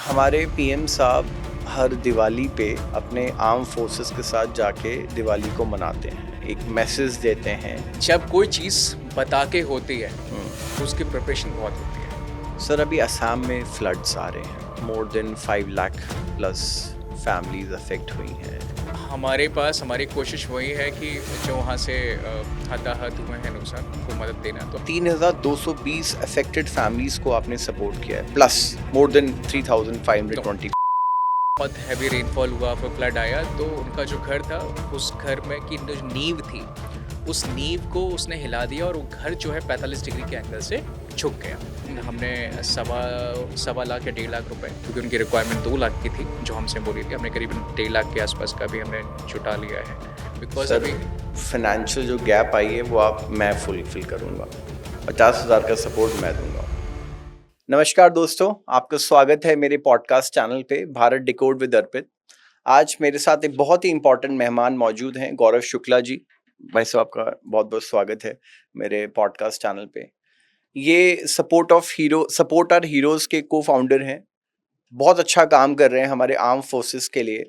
हमारे पीएम साहब हर दिवाली पे अपने आर्म फोर्सेस के साथ जाके दिवाली को मनाते हैं, एक मैसेज देते हैं। जब कोई चीज़ बता के होती है हम्म, तो उसकी प्रिपरेशन बहुत होती है। सर अभी असम में फ्लड्स आ रहे हैं, more than 5 lakh plus families affect हुई हैं। हमारे पास हमारी कोशिश वही है कि जो वहाँ से हताहत हुए हैं नुकसान उनको मदद देना। तो 3220 अफेक्टेड फैमिलीज को आपने सपोर्ट किया है, प्लस मोर देन 3520। बहुत हैवी रेनफॉल हुआ, फिर फ्लड आया, तो उनका जो घर था उस घर में की जो नींव थी उस नींव को उसने हिला दिया और वो घर जो है 45 डिग्री के एंगल से झुक गया। हमने सवा लाख या 1.5 लाख रुपए, क्योंकि उनकी रिक्वायरमेंट 2 लाख की थी जो हमसे बोली थी, हमने करीबन 1.5 लाख के आसपास का भी हमने जुटा लिया है। बिकॉज सर अभी फाइनेंशियल जो गैप आई है वो मैं फुलफिल करूंगा, 50,000 का सपोर्ट मैं दूंगा। नमस्कार दोस्तों, आपका स्वागत है मेरे पॉडकास्ट चैनल पे भारत डिकोड विद अर्पित। आज मेरे साथ एक बहुत ही इंपॉर्टेंट मेहमान मौजूद हैं, गौरव शुक्ला जी। भाई साहब आपका बहुत बहुत स्वागत है मेरे पॉडकास्ट चैनल पे। ये सपोर्ट आर हीरोज के को फाउंडर हैं, बहुत अच्छा काम कर रहे हैं हमारे आर्म फोर्सेस के लिए।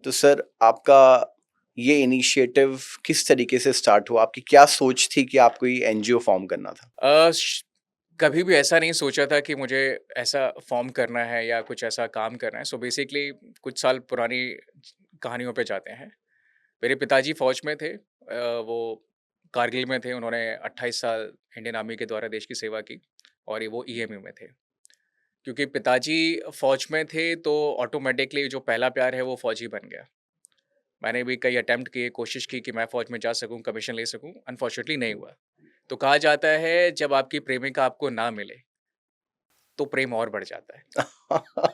तो सर आपका ये इनिशिएटिव किस तरीके से स्टार्ट हुआ? आपकी क्या सोच थी कि आपको ये एनजीओ फॉर्म करना था? कभी भी ऐसा नहीं सोचा था कि मुझे ऐसा फॉर्म करना है या कुछ ऐसा काम करना है। सो बेसिकली कुछ साल पुरानी कहानियों पे जाते हैं। मेरे पिताजी फौज में थे, वो कारगिल में थे। उन्होंने 28 साल इंडियन आर्मी के द्वारा देश की सेवा की और ये वो ईएमयू में थे। क्योंकि पिताजी फौज में थे तो ऑटोमेटिकली जो पहला प्यार है वो फौजी बन गया। मैंने भी कई अटेम्प्ट किए, कोशिश की कि मैं फौज में जा सकूं, कमीशन ले सकूं, अनफॉर्चुनेटली नहीं हुआ। तो कहा जाता है जब आपकी प्रेमिका आपको ना मिले तो प्रेम और बढ़ जाता है।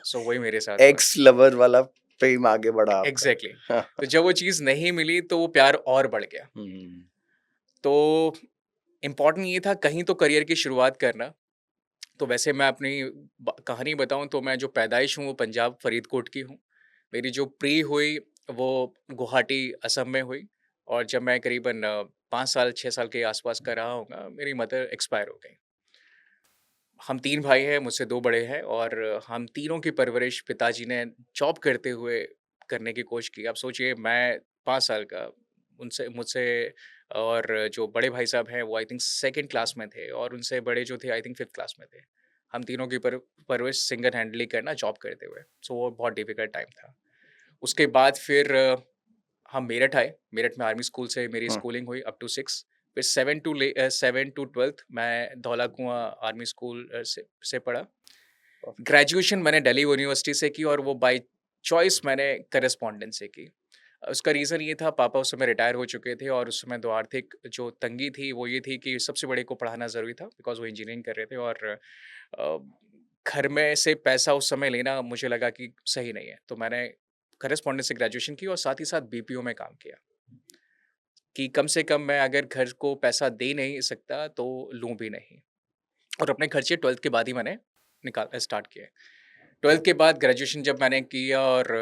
सो वही मेरे साथ हुआ। एक्स लवर वाला प्रेम आगे बढ़ा एग्जैक्टली आपका। तो जब वो चीज़ नहीं मिली तो वो प्यार और बढ़ गया। हम्म, तो इम्पोर्टेंट ये था कहीं तो करियर की शुरुआत करना। तो वैसे मैं अपनी कहानी बताऊं तो मैं जो पैदाइश हूँ वो पंजाब फरीदकोट की हूँ। मेरी जो प्री हुई वो गुवाहाटी असम में हुई। और जब मैं करीबन 5 साल 6 साल के आसपास का रहा हूँ, मेरी मदर एक्सपायर हो गई। हम 3 भाई हैं, मुझसे 2 बड़े हैं और हम तीनों की परवरिश पिताजी ने जॉब करते हुए करने की कोशिश की। आप सोचिए मैं 5 साल का, उनसे मुझसे और जो बड़े भाई साहब हैं वो आई थिंक 2nd क्लास में थे और उनसे बड़े जो थे आई थिंक 5th क्लास में थे। हम तीनों की परवरिश सिंगल हैंडली करना जॉब करते हुए। सो वो बहुत डिफ़िकल्ट टाइम था। उसके बाद फिर हम मेरठ आए। मेरठ में आर्मी स्कूल से मेरी हम्म, स्कूलिंग हुई अप टू 6। फिर 7 टू 12th मैं धौला कुआँ आर्मी स्कूल से पढ़ा। ग्रेजुएशन मैंने दिल्ली यूनिवर्सिटी से की और वो बाय चॉइस मैंने कॉरेस्पॉन्डेंस से की। उसका रीज़न ये था, पापा उस समय रिटायर हो चुके थे और उस समय जो आर्थिक जो तंगी थी वो ये थी कि सबसे बड़े को पढ़ाना ज़रूरी था, बिकॉज़ वो इंजीनियरिंग कर रहे थे और अ, घर में से पैसा उस समय लेना मुझे लगा कि सही नहीं है। तो मैंने कॉरेस्पॉन्डेंस से ग्रेजुएशन की और साथ ही साथ बीपीओ में काम किया कि कम से कम मैं अगर घर को पैसा दे नहीं सकता तो लूँ भी नहीं। और अपने खर्चे 12th के बाद ही मैंने निकाल स्टार्ट किए। 12th के बाद ग्रेजुएशन जब मैंने किया और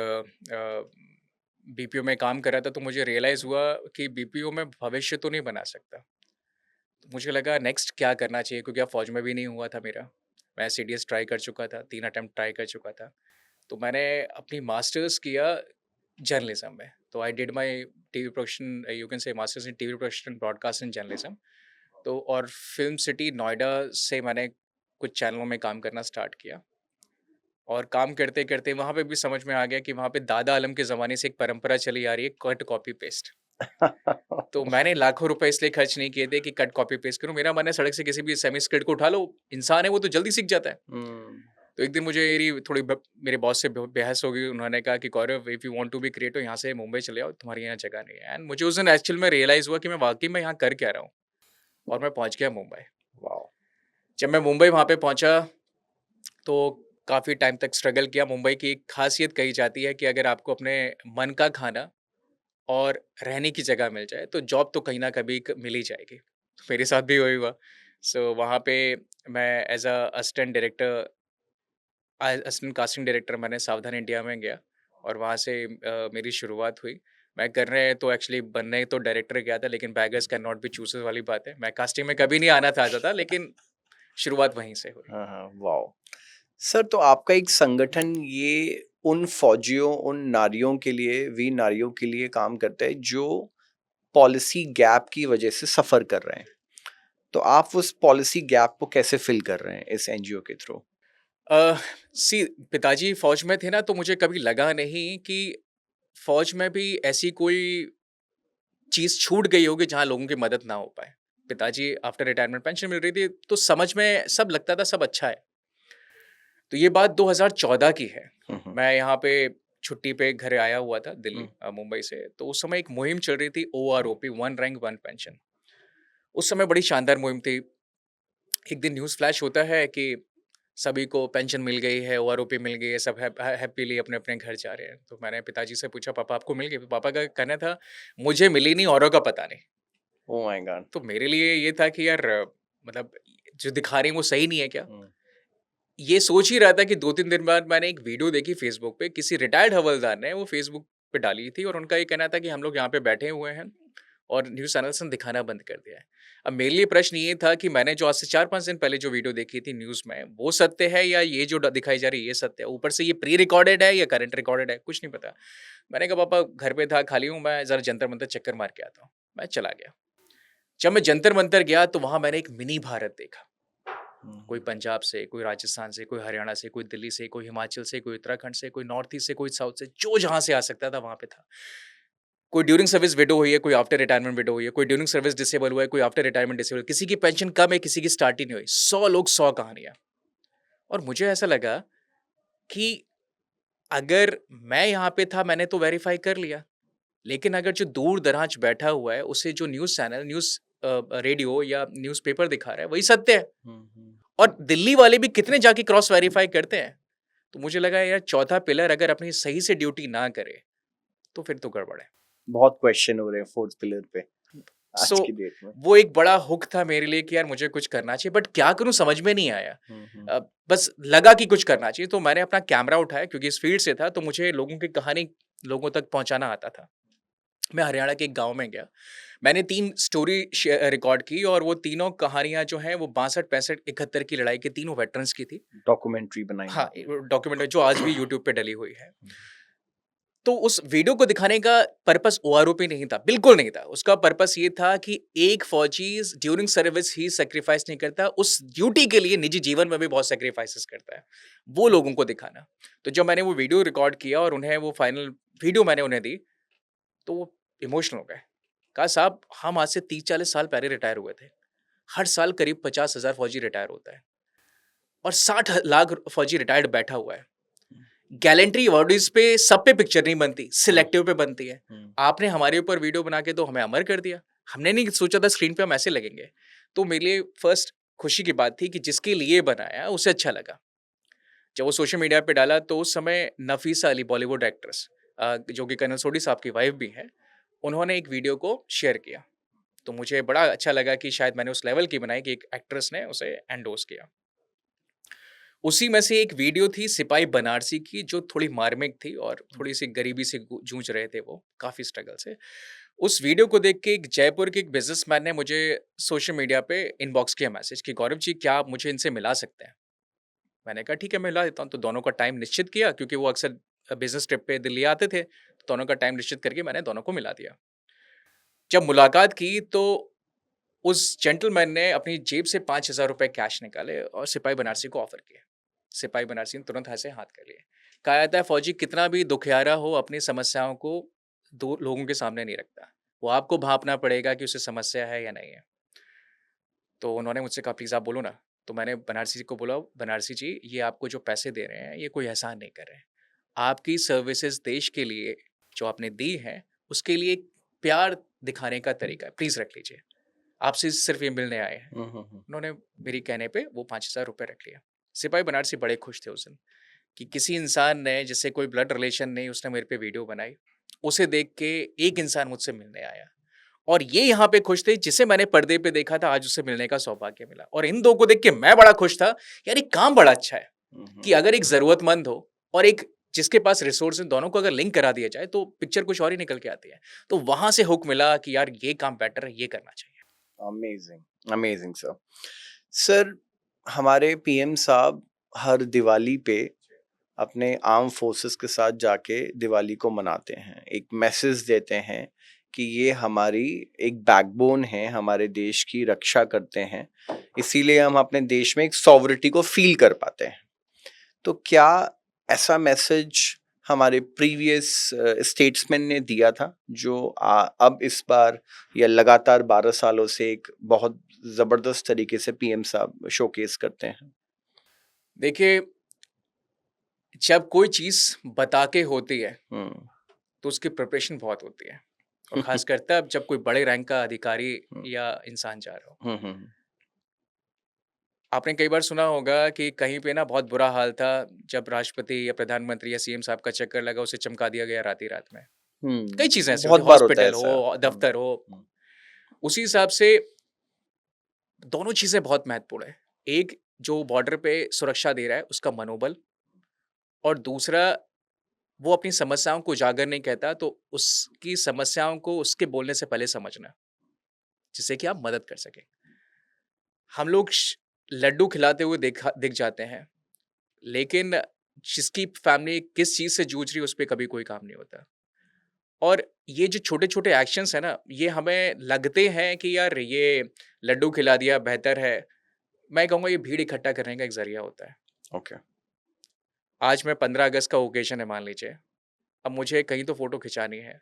बीपीओ में काम कर रहा था तो मुझे रियलाइज़ हुआ कि बीपीओ में भविष्य तो नहीं बना सकता। तो मुझे लगा नेक्स्ट क्या करना चाहिए, क्योंकि अब फ़ौज में भी नहीं हुआ था मेरा। मैं सीडीएस ट्राई कर चुका था, 3 अटेम्प्ट ट्राई कर चुका था। तो मैंने अपनी मास्टर्स किया जर्नलिज़्म में। तो I did my TV production, you can say masters in TV production broadcast and journalism. तो और फ़िल्म सिटी नोएडा से मैंने कुछ चैनलों में काम करना स्टार्ट किया। और काम करते-करते वहाँ पे भी समझ में आ गया कि वहाँ पे दादा आलम के ज़माने से एक परंपरा चली आ रही है, कट कॉपी पेस्ट। तो मैंने लाखों रुपए इसलिए खर्च नहीं किए थे कि कट कॉपी पेस्ट करूँ। मेरा मन है सड़क से किसी भी सेमी स्किल्ड को उठा लो, इंसान है वो तो जल्दी सीख जाता है। हम्म, तो एक दिन मुझे मेरी थोड़ी मेरे बॉस से बहस हो गई। उन्होंने कहा कि Gaurav, if you want to be creative यहाँ से मुंबई चले आओ, तुम्हारी यहाँ जगह नहीं है। एंड मुझे उस दिन एक्चुअल में रियलाइज़ हुआ कि मैं वाक़ई में यहाँ कर क्या रहा हूँ। और मैं पहुँच गया मुंबई। वाओ। जब मैं मुंबई वहाँ पे पहुँचा तो काफ़ी टाइम तक स्ट्रगल किया। मुंबई की एक ख़ासियत कही जाती है कि अगर आपको अपने मन का खाना और रहने की जगह मिल जाए, तो जॉब तो कहीं न कभी मिल ही जाएगी। तो मेरे साथ भी वही हुआ। सो वहाँ पे मैं as a assistant director, assistant casting director मैंने सावधान इंडिया में गया और वहाँ से मेरी शुरुआत हुई। मैं करने तो एक्चुअली बनने तो डायरेक्टर गया था, लेकिन beggars can not be choosers वाली बात है। मैं कास्टिंग में कभी नहीं आना चाहता था, लेकिन शुरुआत वहीं से हुई। हाँ हाँ, वाओ। सर तो आपका एक संगठन ये उन फौजियों, उन नारियों के लिए, वीर नारियों के लिए काम करता है जो पॉलिसी गैप की वजह से सफ़र कर रहे हैं। तो आप उस पॉलिसी गैप को कैसे फ़िल कर रहे हैं इस एनजीओ के थ्रू? अ, सी पिताजी फ़ौज में थे ना, तो मुझे कभी लगा नहीं कि फ़ौज में भी ऐसी कोई चीज़ छूट गई होगी जहाँ लोगों की मदद ना हो पाए। पिताजी आफ्टर रिटायरमेंट पेंशन मिल रही थी, तो समझ में सब लगता था सब अच्छा है। तो ये बात 2014 की है। हुँ, हुँ, मैं यहाँ पे छुट्टी पे घर आया हुआ था दिल्ली हुँ, मुंबई से, तो उस समय एक मुहिम चल रही थी OROP, one rank one pension. उस समय बड़ी शानदार मुहिम थी। एक दिन न्यूज़ फ्लैश होता है कि सभी को पेंशन मिल गई है, ओआरओपी मिल गई है, सब हैप्पीली अपने-अपने घर जा रहे हैं। तो मैंने पिताजी से पूछा, पापा आपको मिल गई? तो पापा का कहना था, मुझे मिली नहीं, औरों का पता नहीं। ओह माय गॉड! तो मेरे लिए ये था कि यार मतलब जो दिखा रहे हैं वो सही नहीं है क्या? हुँ, ये सोच ही रहा था कि 2-3 दिन बाद मैंने एक वीडियो देखी फ़ेसबुक पे, किसी रिटायर्ड हवलदार ने वो फ़ेसबुक पे डाली थी और उनका ये कहना था कि हम लोग यहाँ पे बैठे हुए हैं और न्यूज़ चैनल्स ने दिखाना बंद कर दिया है। अब मेरे लिए प्रश्न ये था कि मैंने जो आज से 4-5 दिन पहले जो वीडियो देखी थी न्यूज़ में, वो सत्य है या ये जो दिखाई जा रही है ये सत्य है? ऊपर से ये प्री रिकॉर्डेड है या करंट रिकॉर्डेड है? कुछ नहीं पता। मैंने कहा पापा घर पे था, खाली हूँ, मैं ज़रा जंतर मंतर चक्कर मार के आता हूँ। मैं चला गया। जब मैं जंतर मंतर गया तो वहाँ मैंने एक मिनी भारत देखा। हुँ, कोई हुँ, पंजाब से, कोई राजस्थान से, कोई हरियाणा से, कोई दिल्ली से, कोई हिमाचल से, कोई उत्तराखंड से, कोई नॉर्थ ईस्ट से, कोई साउथ से, जो जहाँ से आ सकता था वहाँ पे था। कोई ड्यूरिंग सर्विस विडो हुई है, कोई आफ्टर रिटायरमेंट विडो हुई है, कोई ड्यूरिंग सर्विस डिसेबल हुआ है, कोई आफ्टर रिटायरमेंट डिसेबल, किसी की पेंशन कम है, किसी की स्टार्ट ही नहीं हुई। 100 लोग 100 कहानियाँ। और मुझे ऐसा लगा कि अगर मैं यहाँ पे था मैंने तो वेरीफाई कर लिया, लेकिन अगर जो दूर-दराज बैठा हुआ है उसे जो न्यूज़ चैनल, रेडियो या न्यूज़पेपर दिखा रहा है वही सत्य है। हुँ, हुँ। और दिल्ली वाले भी कितने जाके क्रॉस वेरीफाई करते हैं। तो मुझे लगा यार चौथा पिलर अगर अपनी सही से ड्यूटी ना करे, तो फिर तो गड़बड़ है। बहुत क्वेश्चन हो रहे हैं 4th पिलर पे सो आज की डेट में। वो एक बड़ा हुक था मेरे लिए कि यार मुझे कुछ करना चाहिए, बट क्या करूँ समझ में नहीं आया। हुँ, हुँ, बस लगा कि कुछ करना चाहिए, तो मैंने अपना कैमरा उठाया क्योंकि इस फील्ड से था, तो मुझे लोगों की कहानी लोगों तक पहुँचाना आता था। मैं हरियाणा के एक गाँव में गया। मैंने 3 स्टोरी रिकॉर्ड की और वो तीनों कहानियाँ जो हैं वो 62, 65, 71 की लड़ाई के तीनों वेटरन्स की थी। डॉक्यूमेंट्री बनाई हाँ, आपने। डॉक्यूमेंट्री जो आज भी यूट्यूब पे डली हुई है। हुँ, तो उस वीडियो को दिखाने का पर्पस ओआरओपी नहीं था, बिल्कुल नहीं था। उसका पर्पस ये था कि एक फौजी ड्यूरिंग सर्विस ही सैक्रिफाइस नहीं करता, उस ड्यूटी के लिए निजी जीवन में भी बहुत सैक्रिफाइसेस करता है। वो लोगों को दिखाना। तो जब मैंने वो वीडियो रिकॉर्ड किया और उन्हें वो फाइनल वीडियो मैंने उन्हें दी, तो वो इमोशनल हो गए। कहा साहब हम आज से 30-40 साल पहले रिटायर हुए थे। हर साल करीब 50,000 फौजी रिटायर होता है और 60 लाख फौजी रिटायर्ड बैठा हुआ है। हुँ, गैलेंट्री अवॉर्डीज़ पे सब पे पिक्चर नहीं बनती, हुँ, सिलेक्टिव पे बनती है। हुँ, आपने हमारे ऊपर वीडियो बना के तो हमें अमर कर दिया। हमने नहीं सोचा था स्क्रीन पे हम ऐसे लगेंगे। तो मेरे लिए फर्स्ट खुशी की बात थी कि जिसके लिए बनाया उसे अच्छा लगा। जब वो सोशल मीडिया पे डाला तो उस समय नफीसा अली बॉलीवुड एक्ट्रेस जो कि कर्नल सोढी साहब की वाइफ भी हैं, उन्होंने एक वीडियो को शेयर किया। तो मुझे बड़ा अच्छा लगा कि शायद मैंने उस लेवल की बनाई कि एक एक्ट्रेस ने उसे एंडोर्स किया। उसी में से एक वीडियो थी सिपाही बनारसी की जो थोड़ी मार्मिक थी और हुँ, थोड़ी-सी गरीबी से गू जूझ रहे थे वो, काफ़ी स्ट्रगल से। उस वीडियो को देख के एक जयपुर के एक बिज़नेसमैन ने मुझे सोशल मीडिया पे इनबॉक्स किया मैसेज कि गौरव जी क्या आप मुझे इनसे मिला सकते हैं? मैंने कहा ठीक है मैं मिला देता हूँ, तो दोनों का टाइम निश्चित किया क्योंकि वो अक्सर बिज़नेस ट्रिप पे दिल्ली आते थे, तो दोनों का टाइम निश्चित करके मैंने दोनों को मिला दिया। जब मुलाकात की तो उस जेंटलमैन ने अपनी जेब से ₹5000 कैश निकाले और सिपाही बनारसी को ऑफ़र किए। सिपाही बनारसी ने तुरंत ऐसे हाथ कर लिए। कहा जाता है फ़ौजी कितना भी दुखियारा हो अपनी समस्याओं को दो लोगों के सामने नहीं रखता। वो आपको भाँपना पड़ेगा कि उसे समस्या है या नहीं है। तो उन्होंने मुझसे कहा प्लीज़ आप बोलो ना। तो मैंने बनारसी जी को बोला बनारसी जी ये आपको जो पैसे दे रहे हैं ये कोई एहसान नहीं कर रहे हैं। आपकी सर्विसेज़ देश के लिए जो आपने दी हैं उसके लिए एक प्यार दिखाने का तरीका है। प्लीज़ रख लीजिए। आपसे सिर्फ़ ये मिलने आए हैं। हुँ, हुँ, हुँ। उन्होंने मेरे कहने पे वो ₹5000 रख लिया। सिपाही बनारसी बड़े खुश थे उस दिन कि किसी इंसान ने जिससे कोई ब्लड रिलेशन नहीं उसने मेरे पे वीडियो बनाई। उसे देख के एक इंसान मुझसे मिलने आया और ये यहाँ पे खुश थे जिसे मैंने पर्दे पे देखा था आज उससे मिलने का सौभाग्य मिला और इन 2 को देख के मैं बड़ा खुश था। यार ये काम बड़ा अच्छा है हुँ, कि हुँ। अगर एक ज़रूरतमंद हो और एक जिसके पास रिसोर्स हैं दोनों को अगर लिंक करा दिया जाए तो पिक्चर कुछ और ही निकल के आती है। तो वहाँ से हुक मिला कि यार ये काम बेटर है, ये करना चाहिए। Amazing, amazing sir. सर, हमारे पीएम साहब हर दिवाली पे अपने आर्म फोर्सेस के साथ जाके दिवाली को मनाते हैं, एक मैसेज देते हैं कि ये हमारी एक बैकबोन है, हमारे देश की रक्षा करते हैं, इसीलिए हम अपने देश में एक सॉवरिटी को फील कर पाते हैं। तो क्या ऐसा मैसेज हमारे प्रीवियस स्टेट्समैन ने दिया था जो अब इस बार या लगातार 12 सालों से एक बहुत जबरदस्त तरीके से पीएम साहब शोकेस करते हैं? देखिए, जब कोई चीज़ बता के होती है, हम्म। तो उसकी प्रिपरेशन बहुत होती है और ख़ासकर तब जब कोई बड़े रैंक का अधिकारी या इंसान जा रहा हो। आपने कई बार सुना होगा कि कहीं पे ना बहुत बुरा हाल था, जब राष्ट्रपति या प्रधानमंत्री या सीएम साहब का चक्कर लगा, उसे चमका दिया गया रात ही रात में। कई चीज़ें ऐसी बहुत होती हैं, बार होता है हॉस्पिटल ऐसा। हो, दफ्तर हो। हम्म। उसी हिसाब से दोनों चीज़ें बहुत महत्वपूर्ण है। एक, जो बॉर्डर पे सुरक्षा दे रहा है, उसका मनोबल, और दूसरा, वो अपनी समस्याओं को उजागर नहीं कहता, तो उसकी समस्याओं को उसके बोलने से पहले समझना, जिससे कि आप मदद कर सकें। हम लोग लड्डू खिलाते हुए दिख जाते हैं, लेकिन जिसकी फैमिली किस चीज़ से जूझ रही है, उस पे कभी कोई काम नहीं होता। और ये जो छोटे-छोटे एक्शंस हैं ना, ये हमें लगते हैं कि यार ये लड्डू खिला दिया बेहतर है। मैं कहूँगा ये भीड़ इकट्ठा करने का एक ज़रिया होता है। ओके। आज मैं 15 अगस्त का ओकेज़न है मान लीजिए, अब मुझे कहीं तो फ़ोटो खिंचानी है,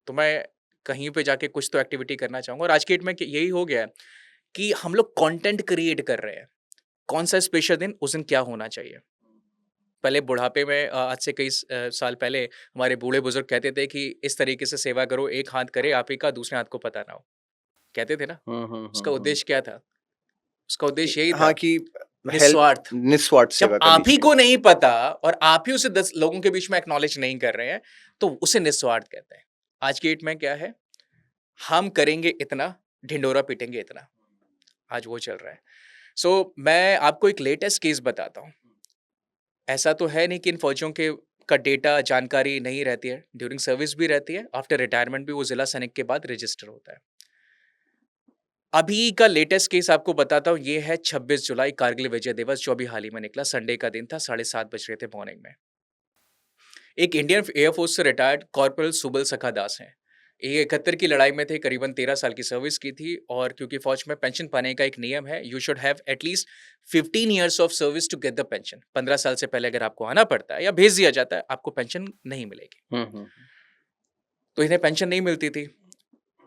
तो मैं कहीं पे जाके कुछ तो एक्टिविटी करना चाहूँगा, और आज की डेट में यही हो गया है कि हम लोग कंटेंट क्रिएट कर रहे हैं। कौन-सा स्पेशल दिन, उस दिन क्या होना चाहिए। पहले बुढ़ापे में आज से कई साल पहले हमारे बूढ़े-बुज़ुर्ग कहते थे कि इस तरीके से सेवा करो, एक हाथ करे आप ही का, दूसरे हाथ को पता ना हो। कहते थे ना? उसका उद्देश्य क्या था? उसका उद्देश्य यही हाँ, था, कि हेल्प, निस्वार्थ। निस्वार्थ जब सेवा करनी आप ही को चाहिए। नहीं पता और आप ही उसे 10 लोगों के बीच में एक्नॉलेज नहीं कर रहे हैं, तो उसे निस्वार्थ कहते हैं। आज की डेट में क्या है? हम करेंगे इतना, ढिंढोरा पीटेंगे इतना। आज वो चल रहा है। मैं आपको एक लेटेस्ट केस बताता हूँ। ऐसा तो है नहीं कि इन फौजियों के का डेटा, जानकारी नहीं रहती है। ड्यूरिंग सर्विस भी रहती है, आफ्टर रिटायरमेंट भी वो जिला सैनिक के बाद रजिस्टर होता है। अभी का लेटेस्ट केस आपको बताता हूँ, ये है 26 जुलाई, कारगिल विजय दिवस, जो अभी हाल ही में निकला। संडे का दिन था, 7:30 बज रहे थे मॉर्निंग में। एक इंडियन एयरफोर्स से रिटायर्ड कॉर्पोरल सुबल सखा दास हैं। ये 71 की लड़ाई में थे, करीबन 13 साल की सर्विस की थी, और क्योंकि फौज में पेंशन पाने का एक नियम है, you should have at least 15 years of service to get the pension. 15 साल से पहले अगर आपको आना पड़ता है या भेज दिया जाता है, आपको पेंशन नहीं मिलेगी। तो इन्हें पेंशन नहीं मिलती थी,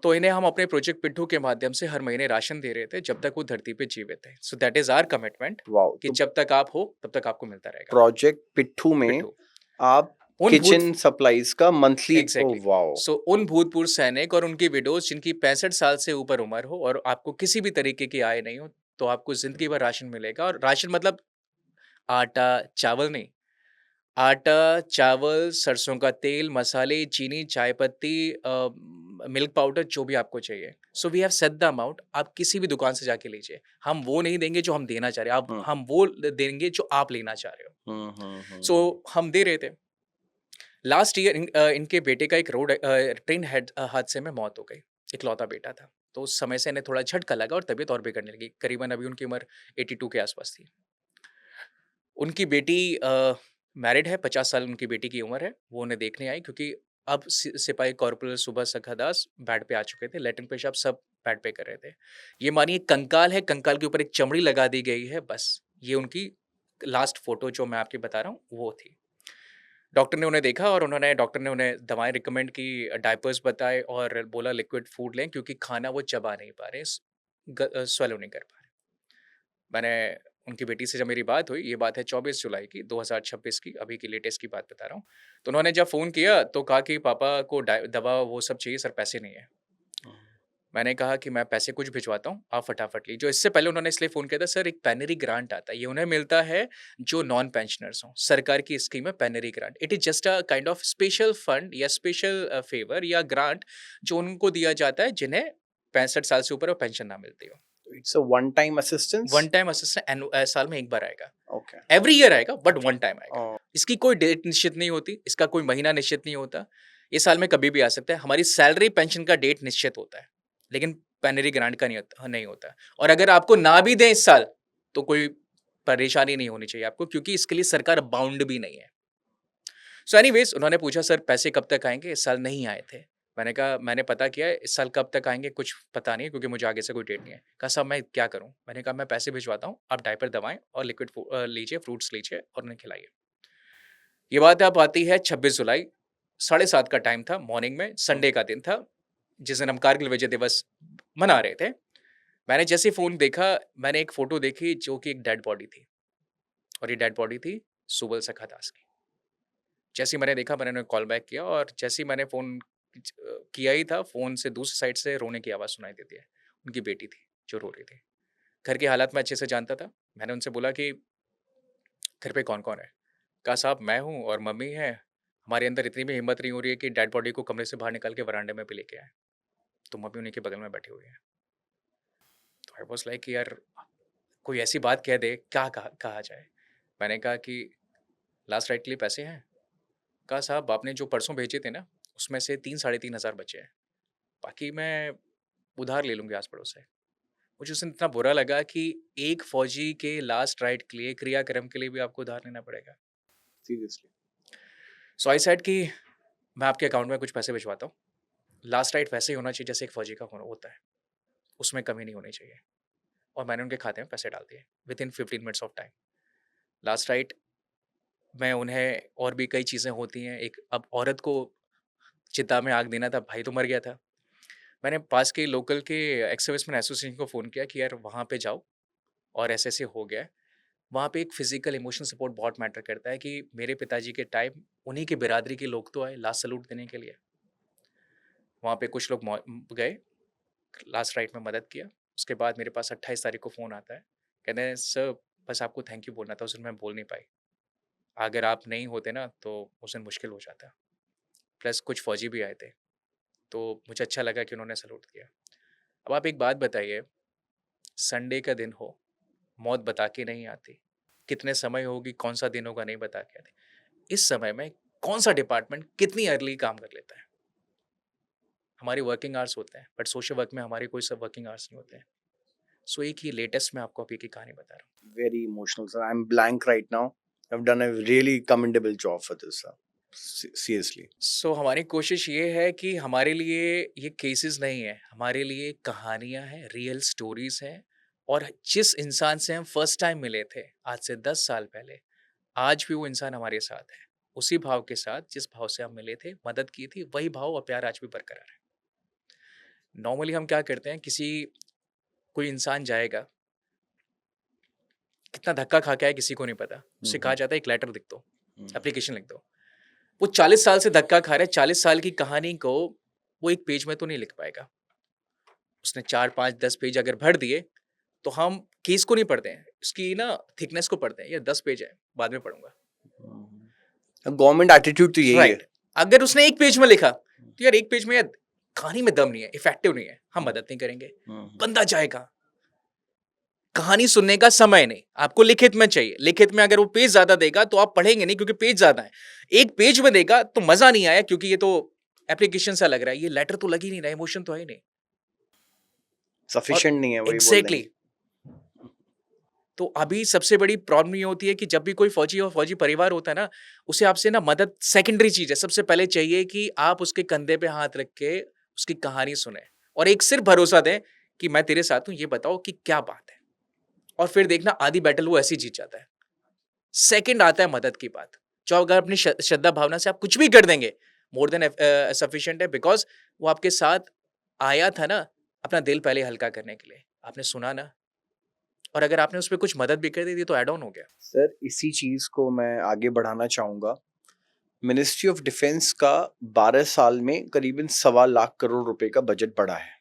तो इन्हें हम अपने प्रोजेक्ट पिट्ठू के माध्यम से हर महीने राशन दे रहे थे, जब तक वो धरती पे जीवित है। So that is our commitment wow! कि तो जब तक आप हो, तब तक आपको मिलता रहेगा। प्रोजेक्ट पिट्ठू में पिट्ठू आप उन भूत किचन सप्लाईज का मंथली, ओह एग्जैक्टली वाओ! उन भूतपूर्व सैनिक और उनकी विडोज जिनकी 65 साल से ऊपर उम्र हो और आपको किसी भी तरीके की आय नहीं हो, तो आपको जिंदगी भर राशन मिलेगा। और राशन मतलब आटा चावल नहीं, आटा, चावल, सरसों का तेल, मसाले, चीनी, चाय पत्ती, मिल्क पाउडर, जो भी आपको चाहिए। So we have set the amount, आप किसी भी दुकान से जाके लीजिए। हम वो नहीं देंगे जो हम देना चाह रहे हैं, आप हुँ। हम वो देंगे जो आप लेना चाह रहे हो। सो हुँ। हम दे रहे थे। लास्ट ईयर इनके बेटे का एक ट्रेन हादसे में मौत हो गई। इकलौता बेटा था। तो उस समय से इन्हें थोड़ा झटका लगा और तबीयत और बिगड़ने लगी। करीबन अभी उनकी उम्र 82 के आसपास थी। उनकी बेटी मैरिड है, 50 साल उनकी बेटी की उम्र है। वो उन्हें देखने आई, क्योंकि अब सिपाही कॉर्पोरल सुबह सखा दास बेड पे आ चुके थे। लैट्रिन पेशाब सब बेड पे कर रहे थे। ये मानिए कंकाल है, कंकाल के ऊपर एक चमड़ी लगा दी गई है, बस। ये उनकी लास्ट फ़ोटो जो मैं आपको बता रहा हूँ, वो थी। डॉक्टर ने उन्हें देखा और डॉक्टर ने उन्हें दवाएँ रिकमेंड की, डायपर्स बताए और बोला लिक्विड फूड लें, क्योंकि खाना वो चबा नहीं पा रहे, स्वैलो नहीं कर पा रहे। मैंने उनकी बेटी से जब मेरी बात हुई, ये बात है 24 जुलाई की, 2026 की, अभी की लेटेस्ट की बात बता रहा हूँ। तो उन्होंने जब फ़ोन किया तो कहा कि पापा को दवा वो सब चाहिए सर, पैसे नहीं है। मैंने कहा कि मैं पैसे कुछ भिजवाता हूँ, आप फटाफट लीजिए। जो इससे पहले उन्होंने इसलिए फ़ोन किया था, सर एक पेनरी ग्रांट आता है, ये उन्हें मिलता है जो नॉन पेंशनर्स हों। सरकार की स्कीम है penury grant. It is just a kind of special fund या स्पेशल फेवर या ग्रांट जो उनको दिया जाता है जिन्हें 65 साल से ऊपर और पेंशन ना मिलती हो। It's a one time assistance? One time assistance साल में एक बार आएगा। ओके। एवरी ईयर आएगा, बट वन टाइम आएगा। ओह! इसकी कोई डेट निश्चित नहीं होती, इसका कोई महीना निश्चित नहीं होता। ये साल में कभी भी आ सकता है। हमारी सैलरी पेंशन का डेट निश्चित होता है, लेकिन पेनरी ग्रांट का नहीं होता। और अगर आपको ना भी दें इस साल, तो कोई परेशानी नहीं होनी चाहिए आपको, क्योंकि इसके लिए सरकार बाउंड भी नहीं है। सो एनीवेज़ उन्होंने पूछा, सर पैसे कब तक आएँगे? इस साल नहीं आए थे। मैंने कहा मैंने पता किया है, इस साल कब तक आएँगे कुछ पता नहीं है, क्योंकि मुझे आगे से कोई डेट नहीं है। कहा साहब मैं क्या करूँ? मैंने कहा मैं पैसे भिजवाता हूँ, आप डायपर दवाएँ और लीजिए, फ्रूट्स लीजिए और उन्हें खिलाइए। ये बात अब आती है 26 जुलाई, 7:30 का टाइम था, मॉर्निंग में, संडे का दिन था, जिस दिन हम कारगिल विजय दिवस मना रहे थे। मैंने जैसे ही फ़ोन देखा, मैंने एक फ़ोटो देखी जो कि एक डेड बॉडी थी, और ये डेड बॉडी थी सुबल सखा दास की। जैसे ही मैंने देखा, मैंने उन्हें कॉल बैक किया, और जैसे ही मैंने फ़ोन किया ही था, फ़ोन से दूसरी साइड से रोने की आवाज़ सुनाई देती है। उनकी बेटी थी, जो रो रही थी। घर के हालात मैं अच्छे से जानता था। मैंने उनसे बोला कि घर पे कौन-कौन है? कहा साहब मैं हूँ और मम्मी है। हमारे अंदर इतनी भी हिम्मत नहीं हो रही है कि डेड बॉडी को कमरे से बाहर निकाल के वरांडे में भी लेके आएँ। तो मम्मी उन्हीं के बगल में बैठी हुई है। तो आई वाज़ लाइक कि यार कोई ऐसी बात कह दे, क्या कहा कहा जाए? मैंने कहा कि लास्ट राइड के लिए पैसे हैं? कहा साहब आपने जो परसों भेजे थे ना, उसमें से 3 साढ़े 3 हज़ार बचे हैं। बाकी मैं उधार ले लूँगी आस-पड़ोस से। मुझे उस दिन इतना बुरा लगा कि एक फ़ौजी के लास्ट राइड के लिए, क्रियाक्रम के लिए भी आपको उधार लेना पड़ेगा। सीरियसली। सो आई सेड कि मैं आपके अकाउंट में कुछ पैसे भिजवाता हूँ। लास्ट राइड वैसे ही होना चाहिए जैसे एक फ़ौजी का होता है। उसमें कमी नहीं होनी चाहिए। और मैंने उनके खाते में पैसे डाल दिए within 15 minutes of time. Last ride में उन्हें और भी कई चीज़ें होती हैं। एक अब औरत को चिता में आग देना था, भाई तो मर गया था। मैंने पास के लोकल के एक्स सर्विसमैन एसोसिएशन को फ़ोन किया कि यार वहाँ पे जाओ, और ऐसे-ऐसे हो गया है। वहाँ पे एक फिज़िकल इमोशनल सपोर्ट बहुत मैटर करता है कि मेरे पिताजी के टाइम उन्हीं की बिरादरी के लोग तो आए लास्ट सैल्यूट देने के लिए। वहाँ पे कुछ लोग गए, लास्ट राइट में मदद किया। उसके बाद मेरे पास 28 तारीख को फ़ोन आता है। कहते हैं सर बस आपको थैंक यू बोलना था, उस दिन मैं बोल नहीं पाई। अगर आप नहीं होते ना तो उस दिन मुश्किल हो जाता। प्लस कुछ फ़ौजी भी आए थे, तो मुझे अच्छा लगा कि उन्होंने सैल्यूट किया। अब आप एक बात बताइए, संडे का दिन हो, मौत बता के नहीं आती। कितने समय होगी, कौन-सा दिन होगा नहीं बता के आती। इस समय में कौन-सा डिपार्टमेंट कितनी अर्ली काम कर लेता है? हमारी वर्किंग आवर्स होते हैं, बट सोशल वर्क में हमारे कोई सब वर्किंग आवर्स नहीं होते हैं। सो एक ही लेटेस्ट मैं आपको अभी की कहानी बता रहा हूँ। Very emotional, sir. I'm blank right now. I've done a really commendable job for this, sir. Seriously. सो हमारी कोशिश ये है कि हमारे लिए ये केसेस नहीं है, हमारे लिए कहानियाँ हैं, रियल स्टोरीज़ हैं, और जिस इंसान से हम फर्स्ट टाइम मिले थे, आज से 10 साल पहले, आज भी वो इंसान हमारे साथ है। उसी भाव के साथ जिस भाव से हम मिले थे, मदद की थी, वही भाव और प्यार आज भी बरकरार है। नॉर्मली हम क्या करते हैं, कोई इंसान जाएगा, कितना धक्का खा के आए किसी को नहीं पता। उससे कहा जाता है एक लेटर लिख दो, एप्लीकेशन लिख दो। वो 40 साल से धक्का खा रहा है, 40 साल की कहानी को वो एक पेज में तो नहीं लिख पाएगा। उसने 4, 5, 10 पेज अगर भर दिए, तो हम केस को नहीं पढ़ते हैं, उसकी ना थिकनेस को पढ़ते हैं। ये 10 पेज है, बाद में पढ़ूँगा। गवर्नमेंट एटीट्यूड तो यही है। राइट। अगर उसने 1 पेज में लिखा, तो यार 1 पेज में यार कहानी में दम नहीं है, इफेक्टिव नहीं है, हम मदद नहीं करेंगे। बंदा जाएगा, कहानी सुनने का समय नहीं, आपको लिखित में चाहिए। लिखित में अगर वो पेज ज़्यादा देगा, तो आप पढ़ेंगे नहीं क्योंकि पेज ज़्यादा है। 1 पेज में देगा तो मज़ा नहीं आया क्योंकि ये तो एप्लीकेशन सा लग रहा है, ये लेटर तो लग ही नहीं रहा है, इमोशन तो है ही नहीं। और सफिशिएंट नहीं है, वही बोल एग्ज़ैक्टली। देंगे। तो अभी सबसे बड़ी प्रॉब्लम ये होती है कि जब भी कोई फौजी और फौजी परिवार होता है ना, उसे आपसे ना मदद सेकेंडरी चीज़ है। सबसे पहले चाहिए कि आप उसके कंधे पे हाथ रख के उसकी कहानी सुनें, और एक सिर्फ भरोसा दें कि मैं तेरे साथ हूँ, ये बताओ कि क्या बात है? और फिर देखना आधी बैटल वो ऐसे ही जीत जाता है। सेकंड आता है मदद की बात। जो अगर अपनी श्रद्धा भावना से आप कुछ भी कर देंगे, मोर देन सफिशिएंट है, बिकॉज़ वो आपके साथ आया था ना, अपना दिल पहले हल्का करने के लिए। आपने सुना ना, और अगर आपने उसपे कुछ मदद भी कर दी थी तो ऐड ऑन हो गया। सर इसी चीज को मैं आगे बढ़ाना चाहूंगा। मिनिस्ट्री ऑफ डिफेंस का 12 साल में करीबन 1.25 करोड़ रुपए का बजट बढ़ा है।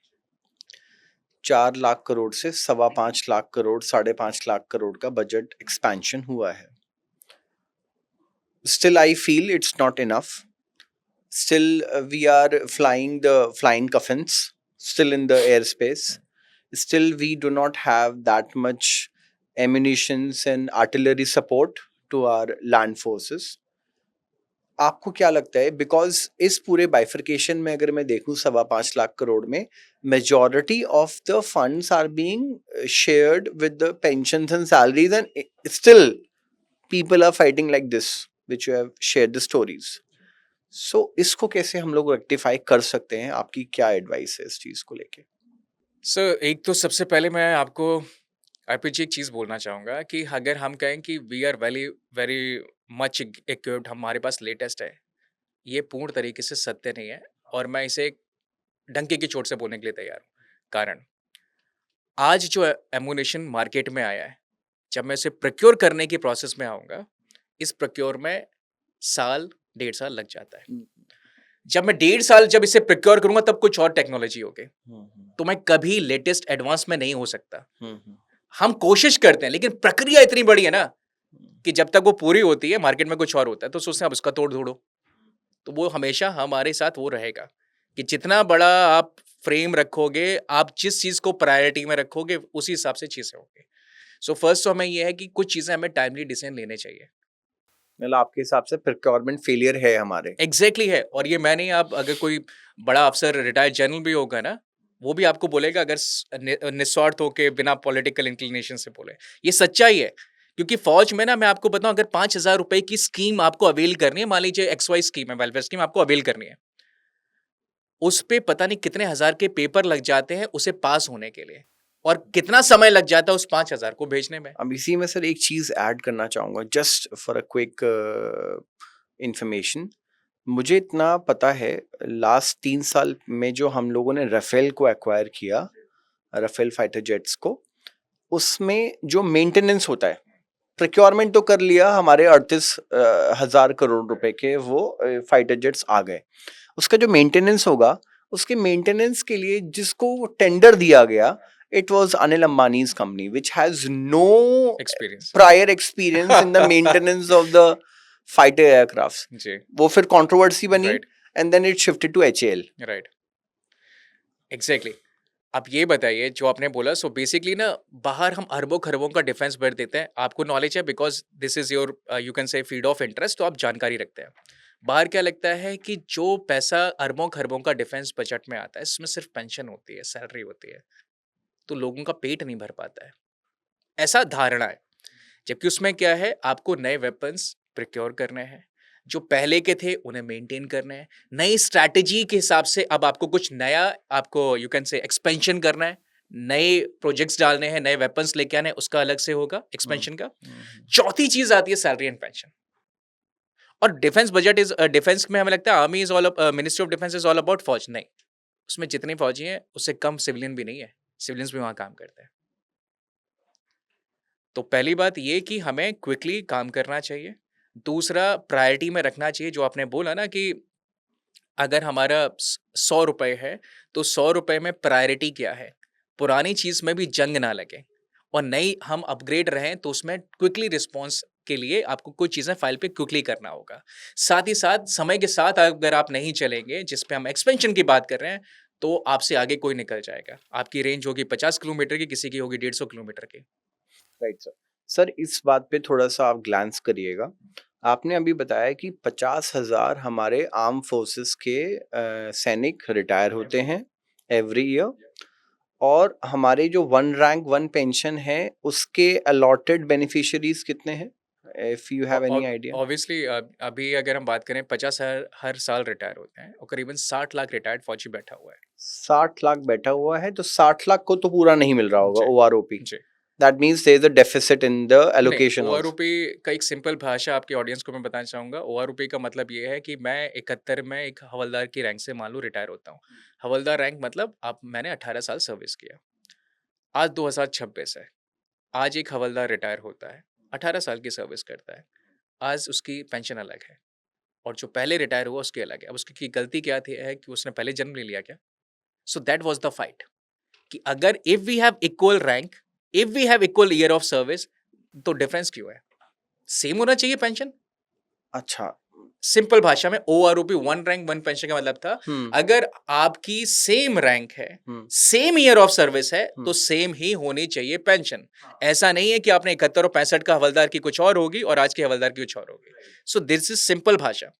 4 लाख करोड़ से 5.25 लाख करोड़, 5.5 लाख करोड़ का बजट एक्सपेंशन हुआ है। Still I feel it's not enough. Still we are flying the flying coffins still in the airspace. Still we do not have that much ammunitions and artillery support to our land forces. आपको क्या लगता है, because इस पूरे bifurcation में अगर मैं देखूं 5.25 लाख करोड़ में majority of the funds are being shared with the pensions and salaries and still people are fighting like this, which you have shared the stories. So इसको कैसे हम लोग रेक्टिफाई कर सकते हैं? आपकी क्या एडवाइस है इस चीज को लेके? सर एक तो सबसे पहले मैं आपको आईपीजी एक चीज़ बोलना चाहूँगा कि अगर हम कहें कि we are very very much equipped, हमारे पास लेटेस्ट है, ये पूर्ण तरीके से सत्य नहीं है और मैं इसे डंके की चोट से बोलने के लिए तैयार हूँ। कारण आज जो एमुनेशन मार्केट में आया है, जब मैं इसे प्रोक्योर करने की प्रोसेस में आऊँगा, इस प्रोक्योर में साल 1.5 साल लग जाता है। जब मैं 1.5 साल जब इसे प्रोक्योर करूँगा तब कुछ और टेक्नोलॉजी होगी, तो मैं कभी लेटेस्ट एडवांस में नहीं हो सकता। हम कोशिश करते हैं लेकिन प्रक्रिया इतनी बड़ी है ना कि जब तक वो पूरी होती है मार्केट में कुछ और होता है, तो सोचते हैं अब उसका तोड़ ढूंढो। तो वो हमेशा हमारे साथ वो रहेगा कि जितना बड़ा आप फ्रेम रखोगे, आप जिस चीज़ को प्रायोरिटी में रखोगे, उसी हिसाब से चीज़ें होंगी। सो फर्स्ट तो हमें ये है कि कुछ चीज़ें हमें टाइमली डिसीजन लेने चाहिए। मतलब आपके हिसाब से प्रोक्योरमेंट फेलियर है हमारे? एग्जैक्टली है। और ये मैं नहीं, आप अगर कोई बड़ा अफसर रिटायर्ड जनरल भी होगा ना, वो भी आपको बोलेगा, अगर निस्वार्थ होके बिना पॉलिटिकल इंक्लिनेशन से बोले, ये सच्चाई है। क्योंकि फौज में ना, मैं आपको बताऊं, अगर 5,000 रुपए की स्कीम आपको अवेल करनी है, मान लीजिए XY स्कीम है, वेलफेयर स्कीम आपको अवेल करनी है, उस पे पता नहीं कितने हजार के पेपर लग जाते हैं उसे पास होने के लिए, और कितना समय लग जाता है उस 5,000 को भेजने में। अब इसी में सर एक चीज ऐड करना चाहूंगा, just for a quick information. मुझे इतना पता है, लास्ट 3 साल में जो हम लोगों ने राफेल को एक्वायर किया, राफेल फाइटर जेट्स को, उसमें जो मेंटेनेंस होता है, प्रोक्योरमेंट तो कर लिया, हमारे 38,000 करोड़ रुपए के वो फाइटर जेट्स आ गए। उसका जो मेंटेनेंस होगा, उसके मेंटेनेंस के लिए जिसको टेंडर दिया गया, it was Anil Ambani's company, which has no experience prior experience in the maintenance of the fighter aircrafts. जी, वो फिर कंट्रोवर्सी बनी, right and then it shifted to HAL. Right, exactly. आप ये बताइए जो आपने बोला, सो बेसिकली ना, बाहर हम अरबों खरबों का डिफेंस भर देते हैं। आपको नॉलेज है, because this is your you can say field of interest, तो आप जानकारी रखते हैं। बाहर क्या लगता है कि जो पैसा अरबों खरबों का डिफेंस बजट में आता है, इसमें सिर्फ पेंशन होती है, सैलरी होती है, तो लोगों का पेट नहीं भर पाता है, ऐसा धारणा है। जबकि उसमें क्या है, आपको नए वेपन्स प्रिक्योर करने हैं, जो पहले के थे उन्हें मेंटेन करना है, नई स्ट्रैटेजी के हिसाब से अब आपको कुछ नया, आपको यू कैन से एक्सपेंशन करना है, नए प्रोजेक्ट्स डालने हैं, नए वेपन्स लेके आने हैं, उसका अलग से होगा एक्सपेंशन का। चौथी चीज आती है सैलरी एंड पेंशन। और डिफेंस बजट इज, डिफेंस में हमें लगता है army is all, ministry of defence is all about फौज। नहीं, उसमें जितने फौजी हैं उससे कम सिविलियन भी नहीं है, सिविलियंस भी वहां काम करते हैं। तो पहली बात ये कि हमें क्विकली काम करना चाहिए। दूसरा, प्रायोरिटी में रखना चाहिए, जो आपने बोला ना कि अगर हमारा 100 रुपए है, तो 100 रुपए में प्रायोरिटी क्या है, पुरानी चीज में भी जंग ना लगे और नई हम अपग्रेड रहें, तो उसमें क्विकली रिस्पॉन्स के लिए आपको कुछ चीजें फाइल पे क्विकली करना होगा। साथ ही साथ समय के साथ अगर आप नहीं चलेंगे, जिस पे हम एक्सपेंशन की बात कर रहे हैं, तो आपसे आगे कोई निकल जाएगा। आपकी रेंज होगी 50 किलोमीटर की, किसी की होगी 150 किलोमीटर की। Right sir. सर इस बात पे थोड़ा सा आप ग्लांस करिएगा। आपने अभी बताया कि 50,000 हमारे आर्म फोर्सेस के सैनिक रिटायर होते हैं एवरी ईयर, और हमारे जो 1 रैंक 1 पेंशन है, उसके अलॉटेड बेनिफिशियरीज कितने हैं, if you have any idea? Obviously अभी अगर हम बात करें, 50 हर साल रिटायर होते हैं और करीबन 60 लाख रिटायर्ड फौजी बैठा हुआ है। 60 लाख बैठा हुआ है, तो 60 लाख को तो पूरा नहीं मिल रहा होगा जी, OROP। जी। That means there is a deficit in the नहीं, एलोकेशन आल्सो। ओआरओपी का एक सिंपल भाषा आपके ऑडियंस को मैं बताना चाहूँगा। ओआरओपी का मतलब ये है कि मैं 71 में एक हवलदार की रैंक से मान लो रिटायर होता हूँ। हवलदार रैंक मतलब आप, मैंने 18 साल सर्विस किया। आज 2026 है। आज एक हवलदार रिटायर होता है, 18 साल की सर्विस करता है। आज उसकी पेंशन अलग है और जो पहले रिटायर हुआ उसकी अलग है। अब उसकी गलती क्या थी है कि उसने पहले जन्म ले लिया क्या? So that was the fight कि अगर if we have equal rank, if we have equal year of service, तो डिफरेंस क्यों है? सेम होना चाहिए पेंशन। अच्छा। सिंपल भाषा में ओआरओपी 1 रैंक 1 पेंशन का मतलब था, अगर आपकी सेम रैंक है, सेम ईयर ऑफ सर्विस है, तो सेम ही होनी चाहिए पेंशन। ऐसा नहीं है कि आपने 71 और 65 का हवलदार की कुछ और होगी और आज के हवलदार की कुछ और होगी। सो दिस इज सिंपल भाषा।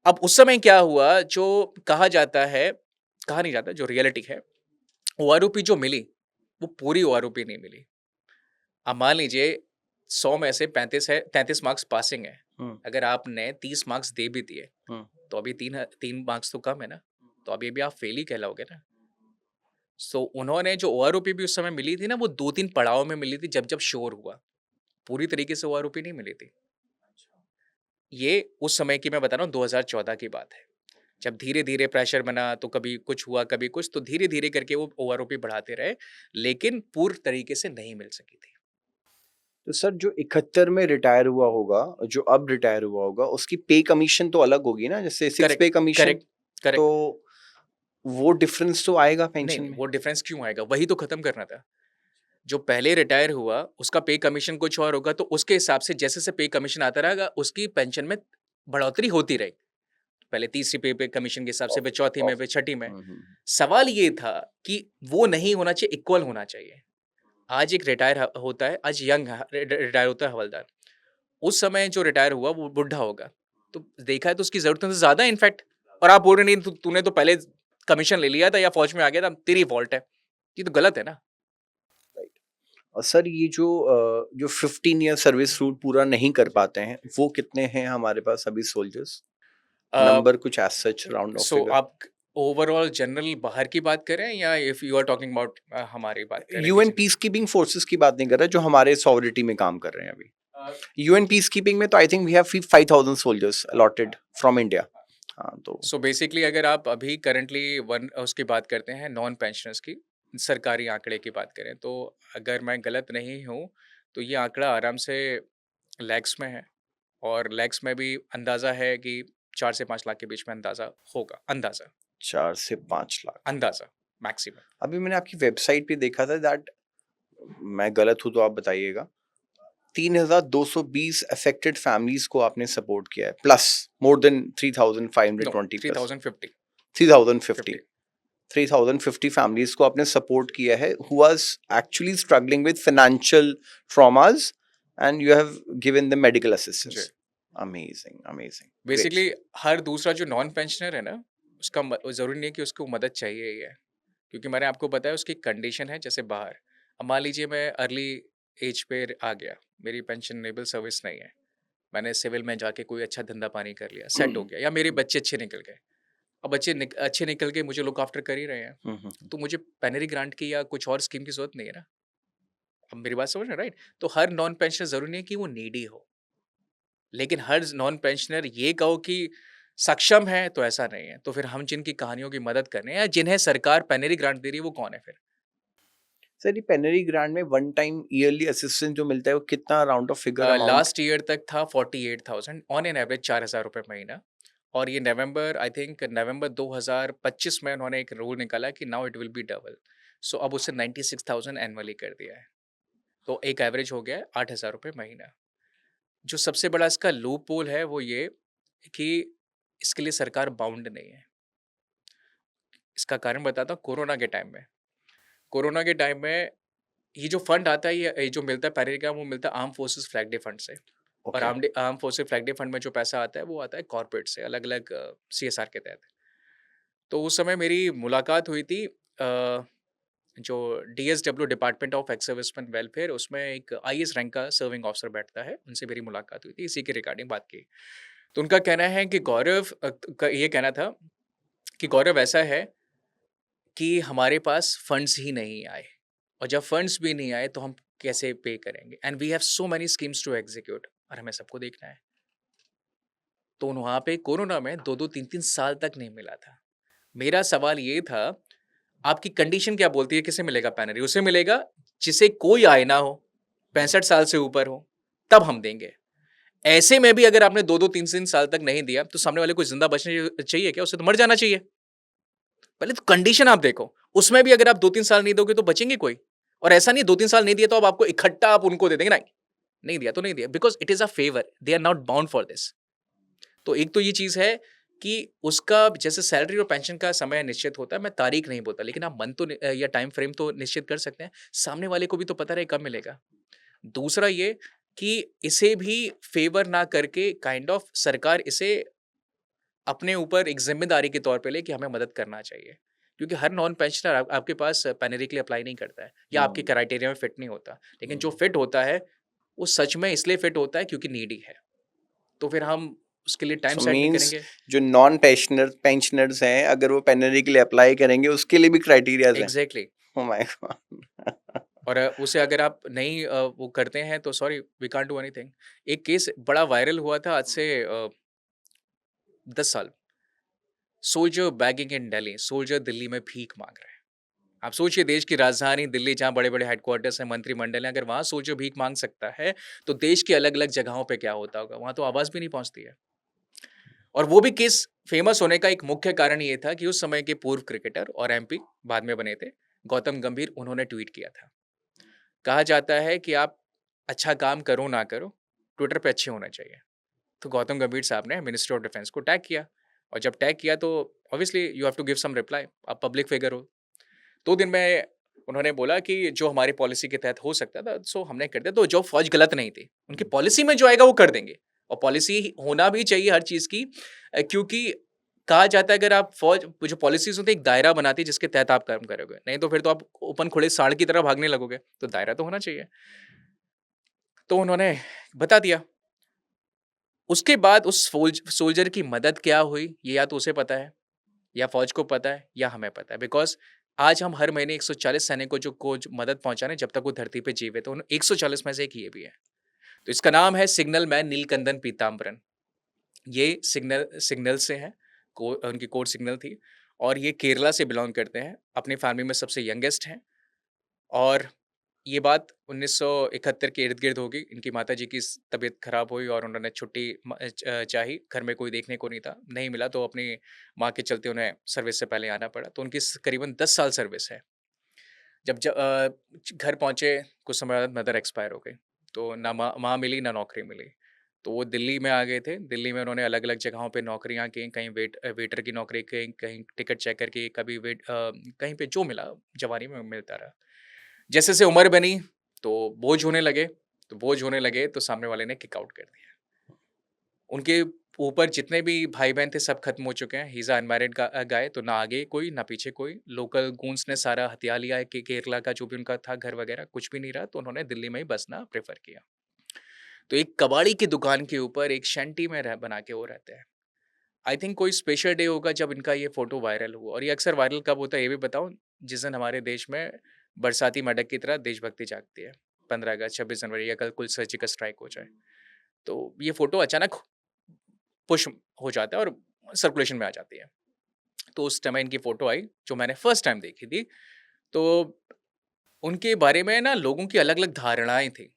अब उस समय क्या हुआ, जो कहा नहीं जाता, जो रियलिटी है, ओआरओपी जो मिली, वो पूरी ओआरओपी नहीं मिली। अब मान लीजिए 100 में से 35 है, 33 मार्क्स पासिंग है। हम्म, अगर आपने 30 मार्क्स दे भी दिए, हम्म, तो अभी 3 मार्क्स तो कम है ना, तो अभी भी आप फेल ही कहलाओगे ना। सो उन्होंने जो ओआरओपी भी उस समय मिली थी ना, वो 2-3 पड़ाव में मिली थी, जब-जब श्योर हुआ। पूरी तरीके से ओआरओपी नहीं मिली थी। ये उस समय की मैं बता रहा हूँ, 2014 की बात है। जब धीरे-धीरे प्रेशर बना, तो कभी कुछ हुआ, कभी कुछ, तो धीरे-धीरे करके वो ओआरओपी बढ़ाते रहे, लेकिन पूर्ण तरीके से नहीं मिल सकी थी। तो सर जो 71 में रिटायर हुआ होगा, जो अब रिटायर हुआ होगा, उसकी पे कमीशन तो अलग होगी ना, जैसे 6 करेक्ट, पे कमीशन। करेक्ट, तो करेक्ट। वो डिफरेंस तो आएगा नहीं, पेंशन नहीं, में। वो डिफरेंस क्यों आएगा? वही तो खत्म करना था। जो पहले रिटायर हुआ, उसका पे कमीशन कुछ और होगा, तो उसके हिसाब से जैसे-जैसे पे कमीशन आता रहेगा, उसकी पेंशन में बढ़ोतरी होती रहेगी। पहले तीसरी पे कमीशन के हिसाब से, फिर चौथी में, फिर छठी में। सवाल ये था कि वो नहीं होना चाहिए, इक्वल होना चाहिए। आज एक रिटायर होता है, आज यंग रिटायर होता है हवलदार। उस समय जो रिटायर हुआ वो बुढ़ा होगा। तो देखा है तो उसकी ज़रूरत से ज़्यादा है इनफैक्ट, और आप बोल रहे नहीं, तूने तो पहले कमीशन ले लिया था या फ़ौज में आ गया था, तेरी फ़ॉल्ट है। ये तो गलत है ना। राइट। और सर ये जो 15 ईयर सर्विस रूट पूरा नहीं कर पाते हैं, वो कितने हैं हमारे पास अभी सोल्जर्स? अ, नंबर कुछ as such round off so figure. आप ओवरऑल जनरल बाहर की बात कर रहे हैं, या if you are talking about हमारी बात कर रहे हैं यूएन किसी? पीस कीपिंग फोर्सेस की बात नहीं कर रहा, जो हमारे सॉवरिटी में काम कर रहे हैं अभी। अ, यूएन पीस कीपिंग में तो I think we have 5000 soldiers allotted from India. हाँ तो सो बेसिकली अगर आप अभी करंटली वन उसकी बात करते हैं, नॉन पेंशनर्स की, सरकारी आंकड़े की बात करें, तो अगर मैं गलत नहीं हूँ, तो ये आंकड़ा आराम से लैक्स में है, और लैक्स में भी अंदाज़ा है कि 4 से 5 लाख के बीच में अंदाज़ा होगा, अंदाज़ा, 4 से 5 लाख। अंदाज़ा, मैक्सिमम। अभी मैंने आपकी वेबसाइट पे देखा था दैट, मैं गलत हूँ तो आप बताइएगा, 3220 अफेक्टेड फैमिलीज को आपने सपोर्ट किया है, plus more than no, 3520 plus 3050, 3050। 50। 3050 families को आपने सपोर्ट किया है who was actually struggling with financial traumas, and you have given the medical जी। Assistance. Amazing, amazing, great. Basically हर दूसरा जो नॉन पेंशनर है ना, उसका ज़रूरी नहीं है कि उसको मदद चाहिए ही है, क्योंकि मैंने आपको बताया उसकी कंडीशन है जैसे बाहर। अब मान लीजिए मैं अर्ली एज पे आ गया, मेरी पेंशनेबल सर्विस नहीं है, मैंने सिविल में जाके कोई अच्छा धंधा पानी कर लिया, सेट हो गया, या मेरे बच्चे अच्छे निकल गए। अब बच्चे अच्छे निकल के मुझे लुक आफ्टर कर ही रहे हैं, तो मुझे पेनरी ग्रांट की या कुछ और स्कीम की जरूरत नहीं है ना। अब मेरी बात समझ रहे हैं, राइट? तो हर नॉन पेंशनर जरूरी नहीं है कि वो नीडी हो, लेकिन हर नॉन पेंशनर ये कहो कि सक्षम है, तो ऐसा नहीं है। तो फिर हम जिनकी कहानियों की मदद कर रहे हैं, या जिन्हें सरकार पेनरी ग्रांट दे रही है, वो कौन है फिर? सर ये पेनरी ग्रांट में वन टाइम ईयरली असिस्टेंस जो मिलता है, वो कितना round of figure amount? Last year तक था 48,000 ऑन एन एवरेज, 4,000 रुपये महीना। और ये नवंबर, आई थिंक नवंबर 2025 में उन्होंने एक रूल निकाला कि now it will be double. So अब उसे 96,000 एनुअली कर दिया है। तो एक एवरेज हो गया है 8,000 रुपये महीना। जो सबसे बड़ा इसका लूप होल है वो ये कि इसके लिए सरकार बाउंड नहीं है। इसका कारण बताता हूँ, कोरोना के टाइम में ये जो फंड आता है, ये जो मिलता है पैरे का, वो मिलता है arm forces flag day fund से। और okay. Arm forces flag day fund में जो पैसा आता है, वो आता है कॉर्पोरेट से, अलग अलग सीएसआर के तहत। तो उस समय मेरी मुलाकात हुई थी, जो DSW, department of ex serviceman welfare, उसमें एक आईएएस रैंक का सर्विंग ऑफिसर बैठता है, उनसे मेरी मुलाकात हुई थी, इसी के रिगार्डिंग बात की। तो उनका कहना है कि गौरव, का ये कहना था कि गौरव ऐसा है कि हमारे पास फंड्स ही नहीं आए, और जब फंड्स भी नहीं आए तो हम कैसे पे करेंगे, and we have so many schemes to execute, और हमें सबको देखना है। तो वहाँ पे कोरोना में 2-2 3-3 साल तक नहीं मिला था। मेरा सवाल ये था, आपकी कंडीशन क्या बोलती है किसे मिलेगा पैनरी? उसे मिलेगा जिसे कोई आय ना हो, 65 साल से ऊपर हो, तब हम देंगे। ऐसे में भी अगर आपने 2-2 3-3 साल तक नहीं दिया, तो सामने वाले को जिंदा बचने चाहिए क्या? उसे तो मर जाना चाहिए। पहले तो कंडीशन आप देखो, उसमें भी अगर आप 2-3 साल नहीं दोगे तो बचेंगे कोई? और ऐसा नहीं 2-3 साल नहीं दिया तो अब आपको इकट्ठा आप उनको दे देंगे, नहीं, नहीं दिया तो नहीं दिया, because it is a favour, they are not bound for this. तो एक तो ये चीज़ है कि उसका जैसे सैलरी और पेंशन का समय निश्चित होता है, मैं तारीख नहीं बोलता, लेकिन आप मंथ तो या टाइम फ्रेम तो निश्चित कर सकते हैं। सामने वाले को भी तो पता रहे कब मिलेगा। दूसरा ये कि इसे भी फेवर ना करके काइंड ऑफ सरकार इसे अपने ऊपर एक ज़िम्मेदारी के तौर पे ले कि हमें मदद करना चाहिए। क्योंकि हर नॉन पेंशनर आपके पास पेनरी के लिए अप्लाई नहीं करता है या आपके हुँ, क्राइटेरिया में फिट नहीं होता। लेकिन जो हुँ। फिट होता है, वो सच में इसलिए फिट होता है क्योंकि नीडी है। तो फिर हम उसके लिए टाइम सो सेट नहीं मीन्स करेंगे। जो नॉन पेंशनर्स हैं, अगर वो पेनरी के लिए अप्लाई करेंगे, उसके लिए भी क्राइटेरियाज़ हैं? एग्ज़ैक्टली। Oh my god! और उसे अगर आप नहीं वो करते हैं तो sorry we can't do anything. एक केस बड़ा वायरल हुआ था आज से 10 साल। Soldier begging in Delhi, soldier Delhi में भीख माँग रहे हैं। आप सोचिए देश की राजधानी दिल्ली जहाँ बड़े-बड़े हेडक्वार्टर्स हैं, मंत्रिमंडल हैं, अगर वहाँ सोल्जर भीख माँग सकता है, तो देश की अलग-अलग जगहों पे क्या होता होगा? वहाँ तो आवाज़ भी नहीं पहुँचती है। और वो भी केस फेमस होने का एक मुख्य कारण ये था कि उस समय के पूर्व क्रिकेटर और एमपी बाद में बने थे, गौतम गंभीर उन्होंने ट्वीट किया था। कहा जाता है कि आप अच्छा काम करो ना करो, ट्विटर पे अच्छे होना चाहिए। तो गौतम गंभीर साहब ने मिनिस्ट्री ऑफ डिफेंस को टैग किया और जब टैग किया तो obviously you have to give some reply, आप पब्लिक फिगर हो। 2 दिन में उन्होंने बोला कि जो हमारी पॉलिसी के तहत हो सकता था सो हमने कर दिया, तो जो फ़ौज गलत नहीं थी। उनकी पॉलिसी में जो आएगा वो कर देंगे और पॉलिसी होना भी चाहिए हर चीज़ की क्योंकि कहा जाता है अगर आप फ़ौज जो पॉलिसीज़ होती है एक दायरा बनाती है जिसके तहत आप काम करोगे। नहीं तो फिर तो आप ओपन खुले सांड की तरह भागने लगोगे, तो दायरा तो होना चाहिए। तो उन्होंने बता दिया। उसके बाद उस सोल्जर की मदद क्या हुई, ये या तो उसे पता है या फ़ौज को पता है या हमें पता है बिकॉज़ आज हम हर महीने 140 सैनिकों को जो मदद पहुँचा रहे हैं जब तक वो धरती पे जीवित हैं, उन 140 में से एक ये भी है। तो इसका नाम है सिग्नल मैन नीलकंदन पीताम्बरन। ये सिग्नल से हैं, उनकी कोर सिग्नल थी और ये केरला से बिलॉन्ग करते हैं, अपनी फैमिली में सबसे यंगेस्ट हैं और ये बात 1971 के इर्द-गिर्द होगी। इनकी माताजी की तबीयत खराब हुई और उन्होंने छुट्टी चाही, घर में कोई देखने को नहीं था। नहीं मिला तो अपनी माँ के चलते उन्हें सर्विस से पहले आना पड़ा। तो उनकी करीबन 10 साल सर्विस है। घर पहुँचे, कुछ समय बाद मदर एक्सपायर हो गई। तो ना माँ मिली, ना नौकरी मिली। तो वो दिल्ली में आ गए थे। दिल्ली में उन्होंने अलग-अलग जगहों पे नौकरियाँ की, कहीं वेटर की नौकरी की, कहीं टिकट चेकर की, कभी कहीं पे जो मिला, जवानी में मिलता रहा। जैसे-जैसे उम्र बनी, तो बोझ होने लगे तो सामने वाले ने किक आउट कर दिया। उनके ऊपर जितने भी भाई-बहन थे सब खत्म हो चुके हैं। ही इज़ अ अनमैरिड गाय तो ना आगे कोई, ना पीछे कोई। लोकल गूंस ने सारा हथिया लिया है कि केरला का जो भी उनका था घर वगैरह कुछ भी नहीं रहा, तो उन्होंने दिल्ली में ही बसना प्रेफ़र किया। तो एक कबाड़ी की दुकान के ऊपर एक शैंटी में रह बना के वो रहते हैं। आई थिंक कोई स्पेशल डे होगा जब इनका ये फ़ोटो वायरल हुआ और ये अक्सर वायरल कब होता है ये भी बताऊँ? जिस दिन हमारे देश में बरसाती मेंढक की तरह देशभक्ति जागती है। 15 अगस्त, 26 जनवरी या कल कोई सर्जिकल स्ट्राइक हो जाए। तो ये फ़ोटो अचानक पुश हो जाता है और सर्कुलेशन में आ जाती है। तो उस समय इनकी फ़ोटो आई, जो मैंने फर्स्ट टाइम देखी थी। तो उनके बारे में ना लोगों की अलग-अलग धारणाएँ थी।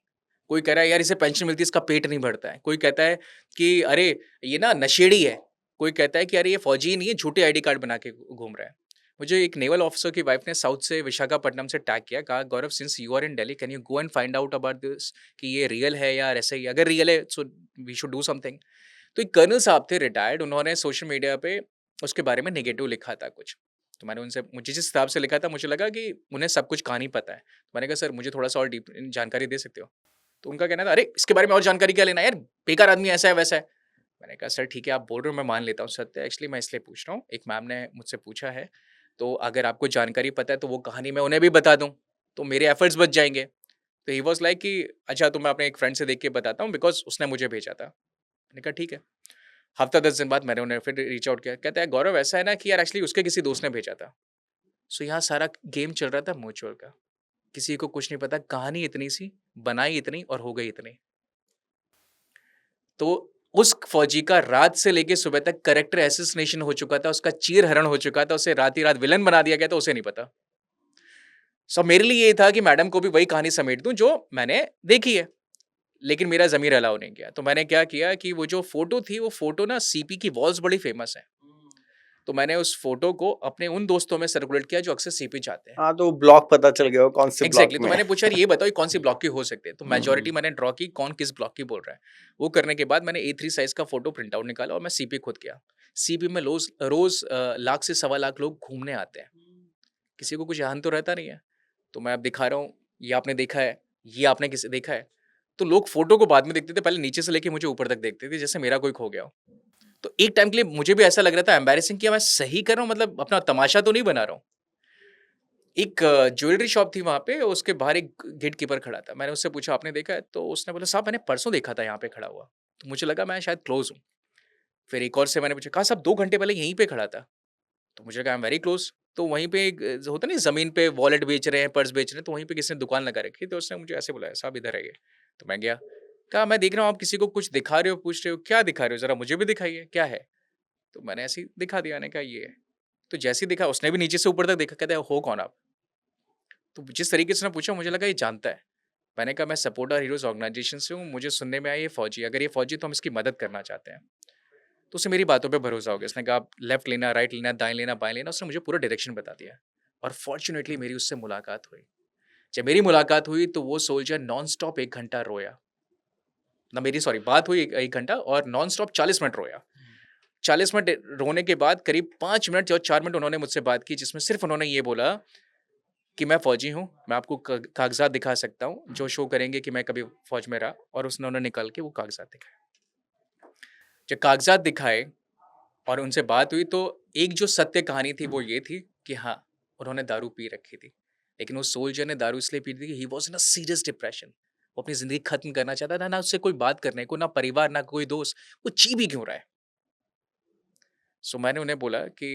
कोई कह रहा है यार इसे पेंशन मिलती है इसका पेट नहीं भरता है। कोई कहता है कि अरे ये ना नशेड़ी है। कोई कहता है कि अरे ये फौजी नहीं है झूठे आईडी कार्ड बना के घूम रहा है। मुझे एक नेवल ऑफिसर की वाइफ ने साउथ से विशाखापट्टनम से टैग किया, कहा Gaurav since you are in Delhi can you go and find out about this कि ये रियल है या ऐसे ही? अगर रियल है so we should do something. तो एक कर्नल साहब थे रिटायर्ड, उन्होंने सोशल मीडिया पे उसके बारे में नेगेटिव लिखा था कुछ। तो मैंने उनसे मुझे जिस हिसाब से लिखा था मुझे लगा कि उन्हें सब कुछ कहानी पता है। मैंने कहा सर मुझे थोड़ा-सा और डीप जानकारी दे सकते हो? तो उनका कहना था, "अरे! इसके बारे में और जानकारी क्या लेना है यार? बेकार आदमी ऐसा है, वैसा है।" मैंने कहा, "सर ठीक है, आप बोल रहे हो मैं मान लेता हूँ सत्य है। एक्चुअली मैं इसलिए पूछ रहा हूँ, एक मैम ने मुझसे पूछा है, तो अगर आपको जानकारी पता है तो वो कहानी मैं उन्हें भी बता दूँ, तो मेरे एफर्ट्स बच जाएँगे।" तो ही वाज़ लाइक कि अच्छा तो मैं अपने एक फ्रेंड से देख के बताता हूँ बिकॉज़ उसने मुझे भेजा था। मैंने कहा, "ठीक है।" हफ़्ता 10 दिन बाद मैंने उन्हें फिर रीच आउट किया। कहता है, "गौरव ऐसा है ना कि यार एक्चुअली उसके किसी दोस्त ने भेजा था।" सो यहाँ सारा गेम चल रहा था म्यूचुअल का। किसी को कुछ नहीं पता, कहानी इतनी सी, बनाई इतनी और हो गई इतनी। तो उस फौजी का रात से लेके सुबह तक कैरेक्टर असैसिनेशन हो चुका था, उसका चीर-हरण हो चुका था, उसे रात ही रात विलेन बना दिया गया था, उसे नहीं पता। सो मेरे लिए ये था कि मैडम को भी वही कहानी समेट दूँ जो मैंने देखी है, लेकिन मेरा ज़मीर अलाउ नहीं किया। तो मैंने क्या किया कि वो जो फ़ोटो थी, वो फ़ोटो ना सीपी की वॉल्स बड़ी फ़ेमस हैं। तो मैंने उस फ़ोटो को अपने उन दोस्तों में सर्कुलेट किया जो अक्सर सीपी जाते हैं। हाँ, तो ब्लॉक पता चल गया हो कौन से ब्लॉक एग्ज़ैक्टली तो में है। मैंने पूछा यार ये बताओ ये कौन-सी ब्लॉक की हो सकती है? तो हुँ, मेजॉरिटी मैंने ड्रॉ की कौन किस ब्लॉक की बोल रहा है। वो करने के बाद मैंने A3 साइज़ का फ़ोटो प्रिंट आउट निकाला और मैं सीपी खुद गया। सीपी में रोज़ लाख से सवा लाख लोग घूमने आते हैं। किसी को कुछ ध्यान तो रहता नहीं है। तो मैं अब दिखा रहा हूँ, ये आपने देखा है, ये आपने किसे देखा है? तो लोग फ़ोटो को बाद में देखते थे, पहले नीचे से लेके मुझे ऊपर तक देखते थे जैसे मेरा कोई खो गया हो। तो एक टाइम के लिए मुझे भी ऐसा लग रहा था एम्बैरेसिंग कि मैं सही कर रहा हूँ, मतलब अपना तमाशा तो नहीं बना रहा हूँ। एक ज्वेलरी शॉप थी वहाँ पे, उसके बाहर एक गेट कीपर खड़ा था। मैंने उससे पूछा, आपने देखा है? तो उसने बोला, साहब मैंने परसों देखा था यहाँ पे खड़ा हुआ। तो मुझे लगा मैं शायद क्लोज़ हूँ। फिर एक और से मैंने पूछा, कहा साहब 2 घंटे पहले यहीं पे खड़ा था। तो मुझे लगा आई एम वेरी क्लोज़। तो वहीं पे एक होता नहीं, ज़मीन पे वॉलेट बेच रहे हैं, पर्स बेच रहे हैं, तो वहीं पे किसी ने दुकान लगा रखी है। तो उसने मुझे ऐसे बुलाया, साहब इधर आइए। तो मैं गया। कहा, मैं देख रहा हूँ आप किसी को कुछ दिखा रहे हो, पूछ रहे हो, क्या दिखा रहे हो? ज़रा मुझे भी दिखाइए, क्या है? तो मैंने ऐसे ही दिखा दिया, मैंने कहा ये है। तो जैसे ही दिखा, उसने भी नीचे से ऊपर तक देखा, कहता है, हो कौन आप? तो जिस तरीके से उसने पूछा, मुझे लगा ये जानता है। मैंने कहा, मैं सपोर्टर हीरोज़ ऑर्गेनाइज़ेशन से हूँ, मुझे सुनने में आया ये फ़ौजी है, अगर ये फ़ौजी है तो हम इसकी मदद करना चाहते हैं। तो उसे मेरी बातों पे भरोसा हो गया। उसने कहा, आप लेफ्ट लेना, राइट लेना, दाएँ लेना, बाएँ लेना, उसने मुझे पूरा डायरेक्शन बता दिया। और फ़ॉर्च्यूनेटली मेरी उससे मुलाकात हुई। जब मेरी मुलाकात हुई तो वो सोल्जर नॉन स्टॉप 1 घंटा रोया। ना मेरी सॉरी बात हुई 1 घंटा और नॉन स्टॉप 40 मिनट रोया। 40 मिनट रोने के बाद करीब 5 मिनट या 4 मिनट उन्होंने मुझसे बात की, जिसमें सिर्फ़ उन्होंने ये बोला कि मैं फ़ौजी हूँ, मैं आपको क कागज़ात दिखा सकता हूँ, जो शो करेंगे कि मैं कभी फ़ौज में रहा, और उन्होंने निकाल के वो कागज़ात दिखाए। जब कागज़ात दिखाए और उनसे बात हुई, तो एक जो सत्य कहानी थी वो ये थी कि हाँ, उन्होंने दारू पी रखी थी। लेकिन उस सोल्जर ने दारू इसलिए पी थी कि he was in a serious depression. वो अपनी ज़िंदगी खत्म करना चाहता था, ना उससे कोई बात करने को, ना परिवार, ना कोई दोस्त, वो जी भी क्यों रहा है? सो मैंने उन्हें बोला कि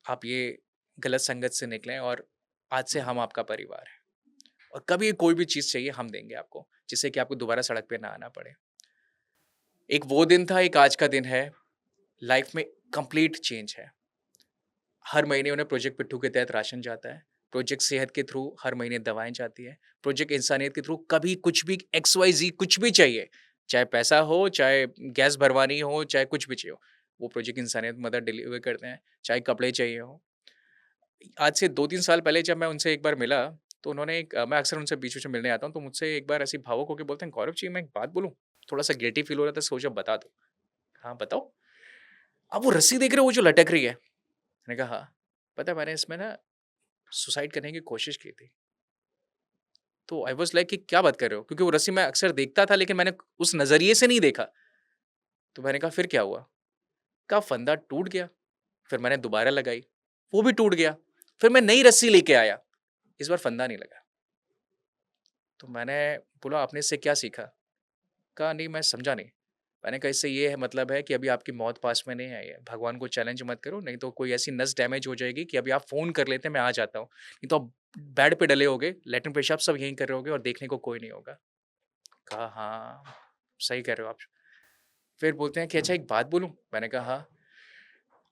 आप ये गलत संगत से निकलें, और आज से हम आपका परिवार हैं, और कभी कोई भी चीज़ चाहिए हम देंगे आपको, जिससे कि आपको दोबारा सड़क पे ना आना पड़े। एक वो दिन था, एक आज का दिन है, लाइफ़ में कंप्लीट चेंज है। हर महीने उन्हें प्रोजेक्ट पिट्ठू के तहत राशन जाता है। प्रोजेक्ट सेहत के थ्रू हर महीने दवाएँ जाती हैं। प्रोजेक्ट इंसानियत के थ्रू कभी कुछ भी XYZ कुछ भी चाहिए, चाहे पैसा हो, चाहे गैस भरवानी हो, चाहे कुछ भी चाहिए हो, वो प्रोजेक्ट इंसानियत मदद डिलीवर करते हैं। चाहे कपड़े चाहिए हों। आज से 2-3 साल पहले जब मैं उनसे एक बार मिला, तो उन्होंने मैं अक्सर उनसे बीच-बीच में मिलने आता हूँ, तो मुझसे एक बार ऐसे ही भावुक होके बोलते हैं, "गौरव जी, मैं एक बात बोलूँ?" थोड़ा-सा गिल्टी फ़ील हो रहा था, सोचा बता दूँ। "हाँ, बताओ।" "आप वो रस्सी देख रहे हो, वो जो लटक रही है?" मैंने कहा, "हाँ।" "पता है, मैंने इसमें ना सुसाइड करने की कोशिश की थी।" तो आई वाज़ लाइक कि क्या बात कर रहे हो? क्योंकि वो रस्सी मैं अक्सर देखता था, लेकिन मैंने उस नज़रिए से नहीं देखा। तो मैंने कहा, फिर क्या हुआ? कहा, फंदा टूट गया। फिर मैंने दोबारा लगाई, वो भी टूट गया। फिर मैं नई रस्सी लेके आया, इस बार फंदा नहीं लगा। तो मैंने बोला, आपने इससे क्या सीखा? कहा, नहीं मैं समझा नहीं। मैंने कहा, इससे ये है मतलब है कि अभी आपकी मौत पास में नहीं आई है। भगवान को चैलेंज मत करो, नहीं तो कोई ऐसी नस डैमेज हो जाएगी कि अभी आप फ़ोन कर लेते मैं आ जाता हूँ। नहीं तो आप बेड पे डले होगे, लैट्रिन पेशाब सब यहीं कर रहे होगे और देखने को कोई नहीं होगा। कहा, हाँ, सही कह रहे हो आप। फिर बोलते हैं कि अच्छा एक बात बोलूँ? मैंने कहा, हाँ।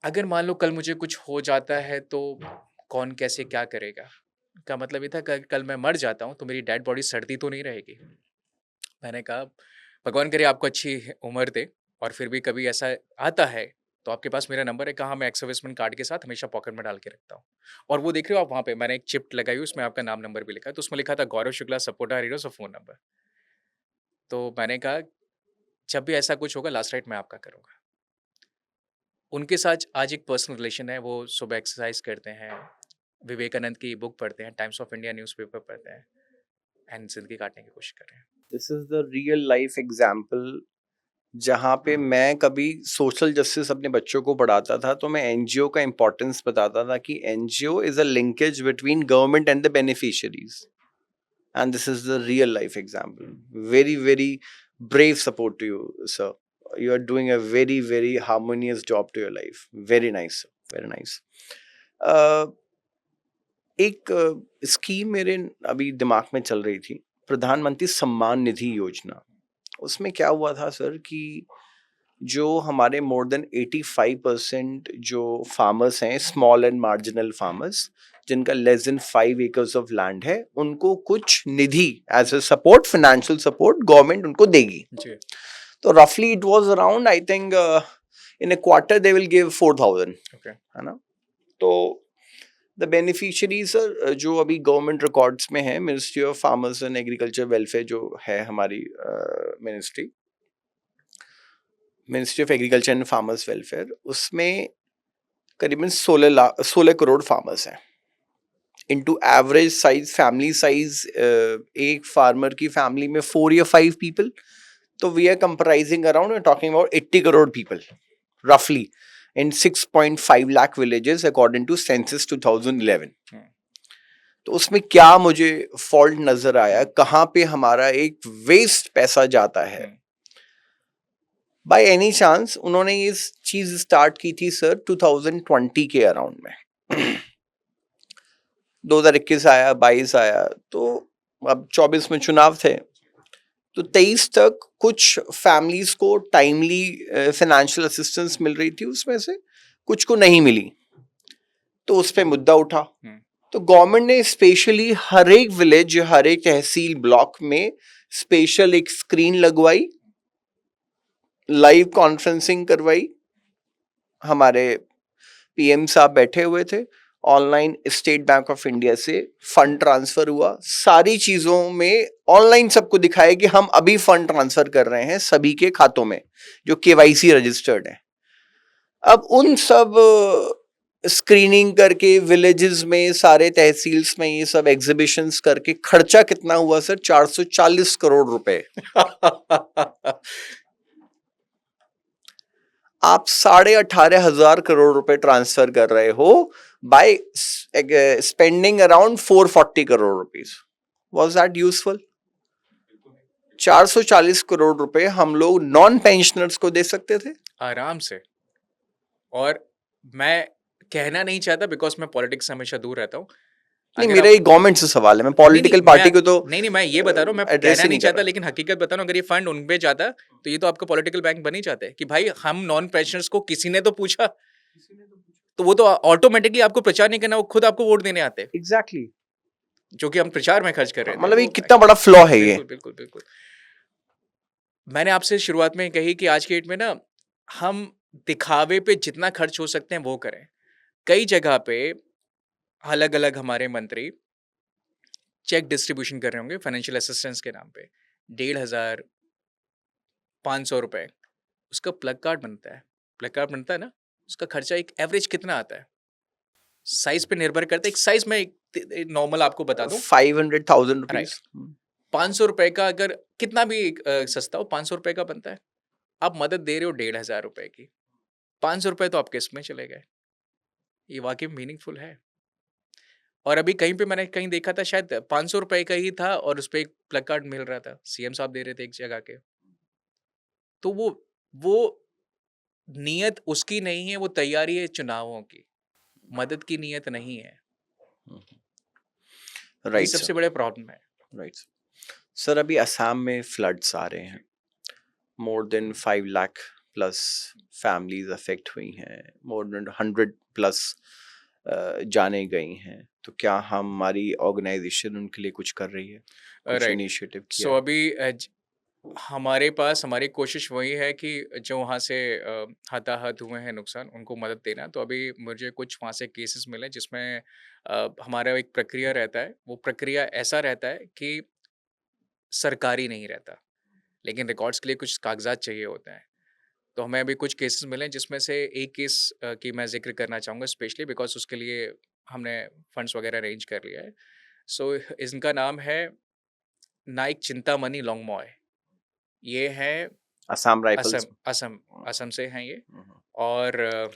अगर मान लो कल मुझे कुछ हो जाता है तो कौन कैसे क्या करेगा? का मतलब ये था कल कल मैं मर जाता हूँ तो मेरी डेड बॉडी सड़ती तो नहीं रहेगी। मैंने कहा, भगवान करे आपको अच्छी उम्र दे, और फिर भी कभी ऐसा आता है तो आपके पास मेरा नंबर है। कहा, मैं एक्स सर्विसमैन कार्ड के साथ हमेशा पॉकेट में डाल के रखता हूँ। और वो देख रहे हो आप वहाँ पे मैंने एक चिप लगाई हुई, उसमें आपका नाम नंबर भी लिखा है। तो उसमें लिखा था गौरव शुक्ला सपोर्टर हीरोज़ और फ़ोन नंबर। तो मैंने कहा, जब भी ऐसा कुछ होगा लास्ट राइट मैं आपका करूँगा। उनके साथ आज एक पर्सनल रिलेशन है, वो सुबह एक्सरसाइज करते हैं, विवेकानंद की बुक पढ़ते हैं, टाइम्स ऑफ इंडिया न्यूज़पेपर पढ़ते हैं, एंड ज़िंदगी काटने की कोशिश कर रहे हैं। This is the real life example जहाँ पे मैं कभी सोशल जस्टिस अपने बच्चों को पढ़ाता था तो मैं एनजीओ का इम्पोर्टेंस बताता था कि NGO is a linkage between government and the beneficiaries and this is the real life example. Very very brave support to you, sir. You are doing a very very harmonious job to your life. Very nice sir. Very nice. uh, एक scheme मेरे अभी दिमाग में चल रही थी, प्रधानमंत्री सम्मान निधि योजना। उसमें क्या हुआ था सर कि जो हमारे मोर देन 85% जो फार्मर्स हैं, स्मॉल एंड मार्जिनल फार्मर्स, जिनका less than 5 acres of land है, उनको कुछ निधि as a support, financial support government उनको देगी। जी, तो रफली it was around I think in a quarter they will give 4,000, okay, है ना। तो द बेनिफिशियरीज जो अभी गवर्नमेंट रिकॉर्ड्स में है, ministry of farmers and agriculture welfare जो है हमारी ministry, ministry of agriculture and farmers welfare, उसमें करीबन 16 करोड़ फार्मर्स हैं। Into average size family size, एक फार्मर की फैमिली में 4 या 5 पीपल, तो we are comprising around talking about 80 crore people, roughly in 6.5 lakh villages according to census 2011. तो उसमें क्या मुझे फॉल्ट नजर आया, कहाँ पे हमारा एक वेस्ट पैसा जाता है? बाय एनी चांस उन्होंने ये चीज स्टार्ट की थी सर 2020 के अराउंड में 2021 आया, 22 आया, तो अब 24 में चुनाव थे, तो 23 तक कुछ फैमिलीज को टाइमली फाइनेंशियल असिस्टेंस मिल रही थी, उसमें से कुछ को नहीं मिली, तो उस पे मुद्दा उठा। तो गवर्नमेंट ने स्पेशली हर एक विलेज, हर एक तहसील ब्लॉक में स्पेशल एक स्क्रीन लगवाई, लाइव कॉन्फ्रेंसिंग करवाई, हमारे पीएम साहब बैठे हुए थे, online state bank of India से फंड ट्रांसफर हुआ, सारी चीजों में ऑनलाइन सबको दिखाया कि हम अभी फंड ट्रांसफर कर रहे हैं सभी के खातों में जो केवाईसी रजिस्टर्ड है। अब उन सब स्क्रीनिंग करके विलेजेस में, सारे तहसील्स में ये सब एग्जीबिशंस करके खर्चा कितना हुआ सर? 440 करोड़ रुपए। आप 18,500 करोड़ रुपए ट्रांसफर कर रहे हो by spending around 440 crore rupees. Was that useful? 440 crore रुपए हम लोग नॉन पेंशनर्स को दे सकते थे आराम से। और मैं कहना नहीं चाहता बिकॉज मैं पॉलिटिक्स से हमेशा दूर रहता हूँ। नहीं, मेरा ये गवर्नमेंट से सवाल है, मैं पॉलिटिकल पार्टी को तो नहीं, मैं ये बता रहा हूँ, मैं एड्रेस कहना ही नहीं कर चाहता, रहा। लेकिन हकीकत बता रहा हूँ, अगर ये फंड उन पे जाता तो ये तो आपका पॉलिटिकल बैंक बन ही जाता है कि भाई हम नॉन पेंशनर्स को किसी ने तो पूछा, तो वो तो ऑटोमेटिकली आपको प्रचार नहीं करना, वो खुद आपको वोट देने आते हैं, एग्जैक्टली, जो कि हम प्रचार में खर्च कर रहे हैं। मतलब ये कितना बड़ा फ्लॉ है ये। बिल्कुल बिल्कुल। मैंने आपसे शुरुआत में कही कि आज के डेट में ना हम दिखावे पे जितना खर्च हो सकते हैं वो करें। कई जगह पे अलग अलग हमारे मंत्री चेक डिस्ट्रीब्यूशन कर रहे होंगे फाइनेंशियल असिस्टेंस के नाम पे, 1,500 500 रुपए, उसका प्लग कार्ड बनता है। प्लग कार्ड बनता है ना, उसका खर्चा एक एवरेज कितना आता है? साइज पे निर्भर करता है। एक साइज में नॉर्मल आपको बता दूं, 500,000 रुपीज। 500 रुपए का, अगर कितना भी सस्ता हो, 500 रुपए का बनता है। आप मदद दे रहे हो 1,500 रुपए की, 500 रुपए तो आपके इसमें चले गए। ये वाकई मीनिंगफुल है। और अभी कहीं पे मैंने कहीं देखा था, शायद 500 रुपए का ही था और उस पे एक प्लग कार्ड मिल रहा था, सीएम साहब दे रहे थे एक जगह के। तो वो नियत उसकी नहीं है, वो तैयारी है चुनावों की, मदद की नियत नहीं है। ये राइट सबसे बड़ा प्रॉब्लम है। राइट सर, अभी असम में फ्लड्स आ रहे हैं, more than 5 lakh plus families affect हुई हैं, मोर देन 100 प्लस जाने गई हैं, तो क्या हमारी ऑर्गेनाइजेशन उनके लिए कुछ कर रही है, कुछ राइट। इनिशिएटिव किया सो है? अभी हमारे पास हमारी कोशिश वही है कि जो वहाँ से हताहत हुए हैं, नुकसान, उनको मदद देना। तो अभी मुझे कुछ वहाँ से केसेस मिले जिसमें हमारा एक प्रक्रिया रहता है। वो प्रक्रिया ऐसा रहता है कि सरकारी नहीं रहता, लेकिन रिकॉर्ड्स के लिए कुछ कागजात चाहिए होते हैं। तो हमें अभी कुछ केसेस मिले जिसमें से एक केस की मैं ज़िक्र करना चाहूँगा स्पेशली, बिकॉज़ उसके लिए हमने फंड्स वगैरह अरेंज कर लिया है। सो इनका नाम है नाइक चिंतामणि लोंगमॉय। ये है असम राइफल्स। असम असम असम से हैं ये, और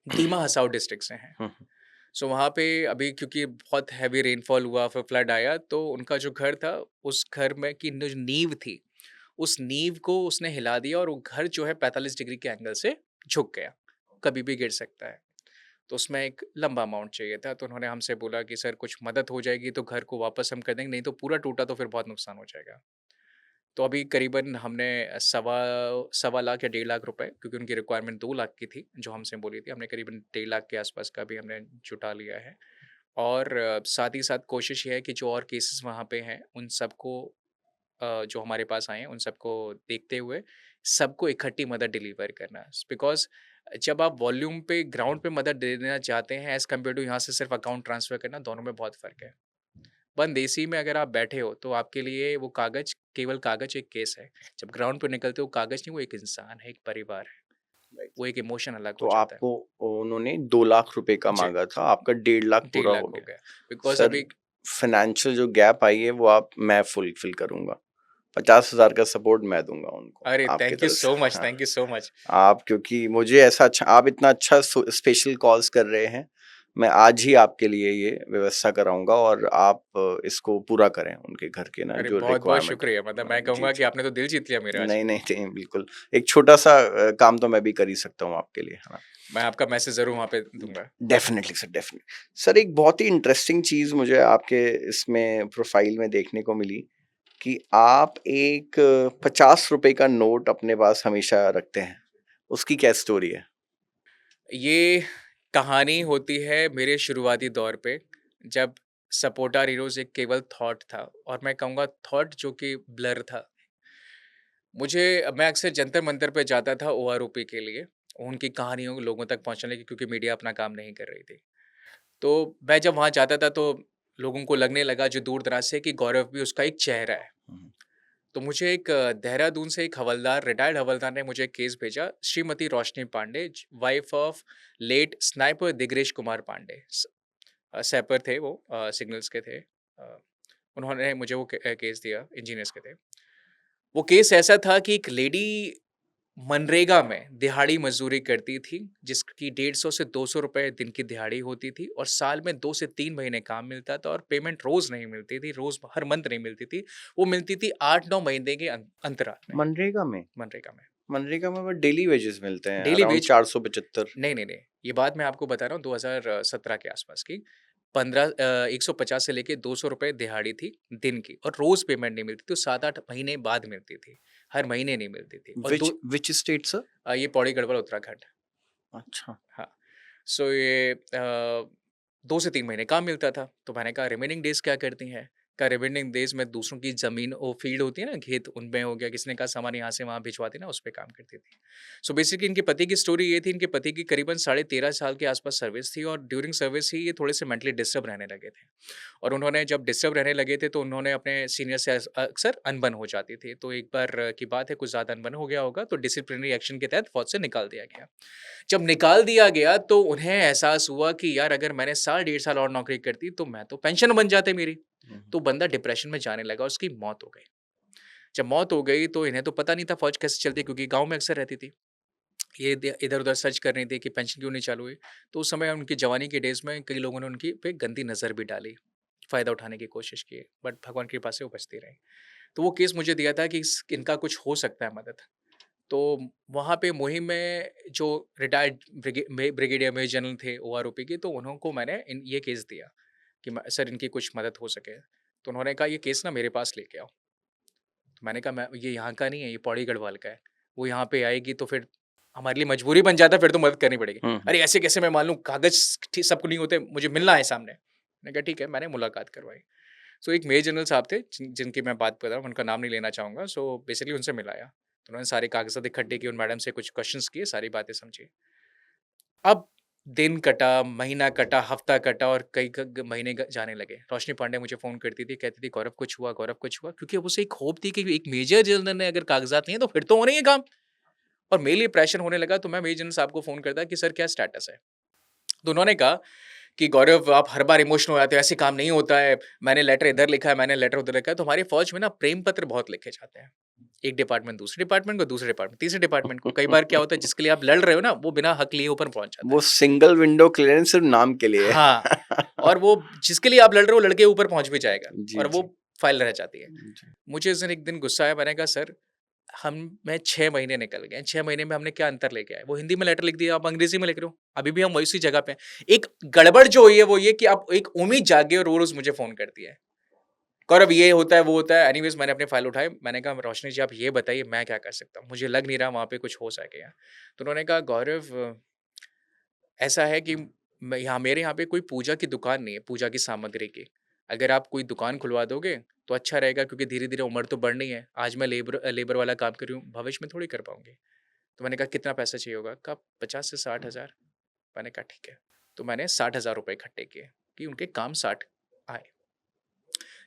दीमा हसाओ डिस्ट्रिक्ट से हैं। सो वहाँ पे अभी क्योंकि बहुत हैवी रेनफॉल हुआ, फिर फ्लड आया, तो उनका जो घर था, उस घर में की जो नींव थी, उस नींव को उसने हिला दिया और वो घर जो है 45 डिग्री के एंगल से झुक गया, कभी भी गिर सकता है। तो उसमें एक लंबा अमाउंट चाहिए था, तो उन्होंने हमसे बोला कि सर कुछ मदद हो जाएगी तो घर को वापस हम कर देंगे, नहीं तो पूरा टूटा तो फिर बहुत नुकसान हो जाएगा। तो अभी करीबन हमने सवा सवा लाख या 1.5 लाख रुपए, क्योंकि उनकी रिक्वायरमेंट 2 लाख की थी जो हमसे बोली थी, हमने करीबन 1.5 लाख के आसपास का भी हमने जुटा लिया है। और साथ ही साथ कोशिश ये है कि जो और केसेस वहाँ पे हैं उन सबको जो हमारे पास आए हैं उन सबको देखते हुए सबको इकट्ठी मदद डिलीवर करना। बिकॉज जब आप वॉल्यूम पे ग्राउंड पे मदद देना चाहते हैं एज कम्पेयर टू यहाँ से सिर्फ अकाउंट ट्रांसफर करना, दोनों में बहुत फ़र्क है। बंद एसी में अगर आप बैठे हो तो आपके लिए वो कागज केवल कागज एक केस है, जब ग्राउंड पे निकलते हो कागज नहीं, वो एक इंसान है, एक परिवार है, वो एक इमोशन अलग तो हो जाता है। आपको उन्होंने 2 लाख रुपए का जी। मांगा था, आपका 1.5 लाख 1.5 पूरा लाख हो हो गया। गया बिकॉज सर, अभी फाइनेंशियल जो गैप आई है वो मैं फुलफिल करूंगा, 50,000 का सपोर्ट मैं दूंगा उनको अरे आपकी थैंक यू तरफ सो से। मच, हाँ, थैंक यू सो मच। आप क्योंकि मुझे ऐसा अच्छा, आप इतना अच्छा स्पेशल कॉल्स कर रहे हैं, मैं आज ही आपके लिए ये व्यवस्था कराऊंगा और आप इसको पूरा करें उनके घर के ना अरे जो बहुत बहुत रिक्वायरमेंट है। शुक्रिया, मतलब मैं जी कहूँगा कि जी। आपने तो दिल जीत लिया मेरा आज। नहीं नहीं नहीं, बिल्कुल एक छोटा सा काम तो मैं भी कर ही सकता हूँ आपके लिए, है ना। मैं आपका मैसेज ज़रूर वहाँ पे दूँगा। Definitely sir, definitely sir. एक बहुत ही इंटरेस्टिंग चीज मुझे आपके इसमें प्रोफाइल में देखने को मिली कि आप एक 50 रुपए का नोट अपने पास हमेशा रखते हैं। उसकी क्या स्टोरी है? ये कहानी होती है मेरे शुरुआती दौर पे, जब सपोर्टा हीरोज़ एक केवल थॉट था, और मैं कहूँगा थॉट जो कि ब्लर था। मैं अक्सर जंतर मंतर पे जाता था ओआरओपी के लिए, उनकी कहानियों को लोगों तक पहुँचाने की, क्योंकि मीडिया अपना काम नहीं कर रही थी। तो मैं जब वहाँ जाता था तो लोगों को लगने लगा जो दूर-दराज से कि गौरव भी उसका एक चेहरा है। हम्म, तो मुझे देहरादून से एक हवलदार, रिटायर्ड हवलदार ने मुझे एक केस भेजा, Shrimati Roshni Pandey, wife of late sniper Digresh Kumar Pandey. Sapper थे वो, सिग्नल्स के थे। उन्होंने मुझे वो केस दिया, इंजीनियर्स के थे। वो केस ऐसा था कि एक लेडी मनरेगा में दिहाड़ी मजदूरी करती थी, जिसकी 150 से 200 रुपए दिन की दिहाड़ी होती थी, और साल में 2 से 3 महीने काम मिलता था, और पेमेंट रोज नहीं मिलती थी, रोज हर मंथ नहीं मिलती थी। वो मिलती थी 8-9 महीने के अंतराल में। मनरेगा में? मनरेगा में मनरेगा में वो डेली वेजेस मिलते हैं डेली अराउंड वेज। 475। नहीं, नहीं, नहीं, ये बात मैं आपको बता रहा हूँ 2017 के आसपास की। 150 से लेके 200 रुपए दिहाड़ी थी दिन की, और रोज पेमेंट नहीं मिलती थी, तो 7-8 महीने बाद मिलती थी, हर महीने नहीं मिलती थी। और विच स्टेट सर? ये पौड़ी गढ़वाल उत्तराखंड। अच्छा। हाँ, सो ये 2 से 3 महीने काम मिलता था, तो मैंने कहा रिमेनिंग डेज़ क्या करती हैं? कहा रिमेनिंग डेज़ में दूसरों की ज़मीन, वो फील्ड होती है ना, खेत, उनमें हो गया, किसी ने कहा सामान यहाँ से वहाँ भिजवा देना, उस पे काम करती थी। सो बेसिकली इनके पति की स्टोरी ये थी, इनके पति की करीबन साढ़े 13 साल के आसपास सर्विस थी, और ड्यूरिंग सर्विस ही ये थोड़े से मेंटली डिस्टर्ब रहने लगे थे। और उन्होंने जब डिस्टर्ब रहने लगे थे, तो उन्होंने अपने सीनियर से अक्सर अनबन हो जाती थी। तो एक बार की बात है, कुछ ज़्यादा अनबन हो गया होगा, तो डिसिप्लिनरी एक्शन के तहत फौज से निकाल दिया गया। जब निकाल दिया गया तो उन्हें एहसास हुआ कि यार अगर मैंने साल डेढ़ साल और नौकरी करती तो मैं तो पेंशन बन जाते मेरी। हम्म, तो बंदा डिप्रेशन में जाने लगा, उसकी मौत हो गई। जब मौत हो गई तो इन्हें तो पता नहीं था फौज कैसे चलती है, क्योंकि गाँव में अक्सर रहती थी। ये इधर-उधर सर्च कर रही थी कि पेंशन क्यों नहीं चालू हुई। तो उस समय उनकी जवानी के डेज़ में कई लोगों ने उनकी पे गंदी नज़र भी डाली, फ़ायदा उठाने की कोशिश की, बट भगवान की कृपा से वो बचती रहीं। तो वो केस मुझे दिया था कि इनका कुछ हो सकता है मदद। तो वहाँ पे मुहिम में जो रिटायर्ड ब्रिगेडियर मेजर जनरल थे ओआरओपी के, तो उन्हों मैंने ये केस दिया कि सर इनकी कुछ मदद हो सके। तो उन्होंने कहा ये केस ना मेरे पास लेके आओ। तो मैंने कहा मैं ये यहाँ का नहीं है, ये पौड़ी गढ़वाल का है। वो यहाँ पे आएगी तो फिर हमारे लिए मजबूरी बन जाता है, फिर तो मदद करनी पड़ेगी। हम्म, अरे ऐसे कैसे मैं मान लूँ, कागज सबको नहीं होते, मुझे मिलना है सामने। मैंने कहा ठीक है, मैंने मुलाकात करवाई। सो एक मेजर जनरल साहब थे जिनकी मैं बात कर रहा हूँ, उनका नाम नहीं लेना चाहूँगा। सो बेसिकली उनसे मिलाया, तो उन्होंने सारे कागज़ात इकट्ठे किए, उन मैडम से कुछ क्वेश्चंस किए, सारी बातें समझी। अब दिन कटा, महीना कटा, हफ्ता कटा, और कई महीने जाने लगे। रोशनी पांडे मुझे फ़ोन करती थी, कहती थी गौरव कुछ हुआ, गौरव कुछ हुआ, क्योंकि अब उसे एक होप थी कि एक मेजर जनरल ने अगर कागज़ात नहीं है तो फिर तो होना ही है काम। और मेरे लिए प्रेशर होने लगा, तो मैं मेजर जनरल साहब को फ़ोन करता कि सर क्या स्टेटस है? तो उन्होंने कहा कि गौरव आप हर बार इमोशनल हो जाते हो, ऐसे काम नहीं होता है। मैंने लेटर इधर लिखा है, मैंने लेटर उधर लिखा है। तो हमारी फ़ौज में ना प्रेम पत्र बहुत लिखे जाते हैं। एक डिपार्टमेंट दूसरे डिपार्टमेंट को, दूसरे डिपार्टमेंट तीसरे डिपार्टमेंट को। कई बार क्या होता है, जिसके लिए आप लड़ रहे हो ना, वो बिना हक लिए ऊपर पहुँच जाता वो है। सिंगल विंडो क्लियरेंस सिर्फ नाम के लिए हाँ, है। और वो जिसके लिए आप लड़ रहे हो, लड़के ऊपर पहुँच भी जाएगा, जी और वो जी फाइल रह जाती है। जी। मुझे उस दिन एक दिन गुस्सा आया, मैंने कहा सर हम मैं 6 महीने निकल गए, 6 महीने में हमने क्या अंतर लेके आए? वो हिंदी में लेटर लिख दिया, आप अंग्रेज़ी में लिख रहे हो। अभी भी हम उसी जगह पे हैं। एक गड़बड़ जो हुई है वो ये कि आप एक उम्मीद जागी और रोज़ मुझे फ़ोन करती है। गौरव ये होता है, वो होता है। एनीवेज़ मैंने अपनी फाइल उठाई, मैंने कहा रोशनी जी आप ये बताइए मैं क्या कर सकता हूँ? मुझे लग नहीं रहा वहाँ पे कुछ हो सकेगा। तो उन्होंने कहा गौरव ऐसा है कि मैं यहाँ मेरे यहाँ पे कोई पूजा की दुकान नहीं है, पूजा की सामग्री की। अगर आप कोई दुकान खुलवा दोगे, तो अच्छा रहेगा, क्योंकि धीरे-धीरे उम्र तो बढ़नी है। आज मैं लेबर वाला काम कर रही हूँ, भविष्य में थोड़ी कर पाऊँगी। तो मैंने कहा कितना पैसा चाहिए होगा? कहा 50 से 60,000। मैंने कहा ठीक है। तो मैंने 60,000 रुपए इकट्ठे किए कि उनके काम 60 आए।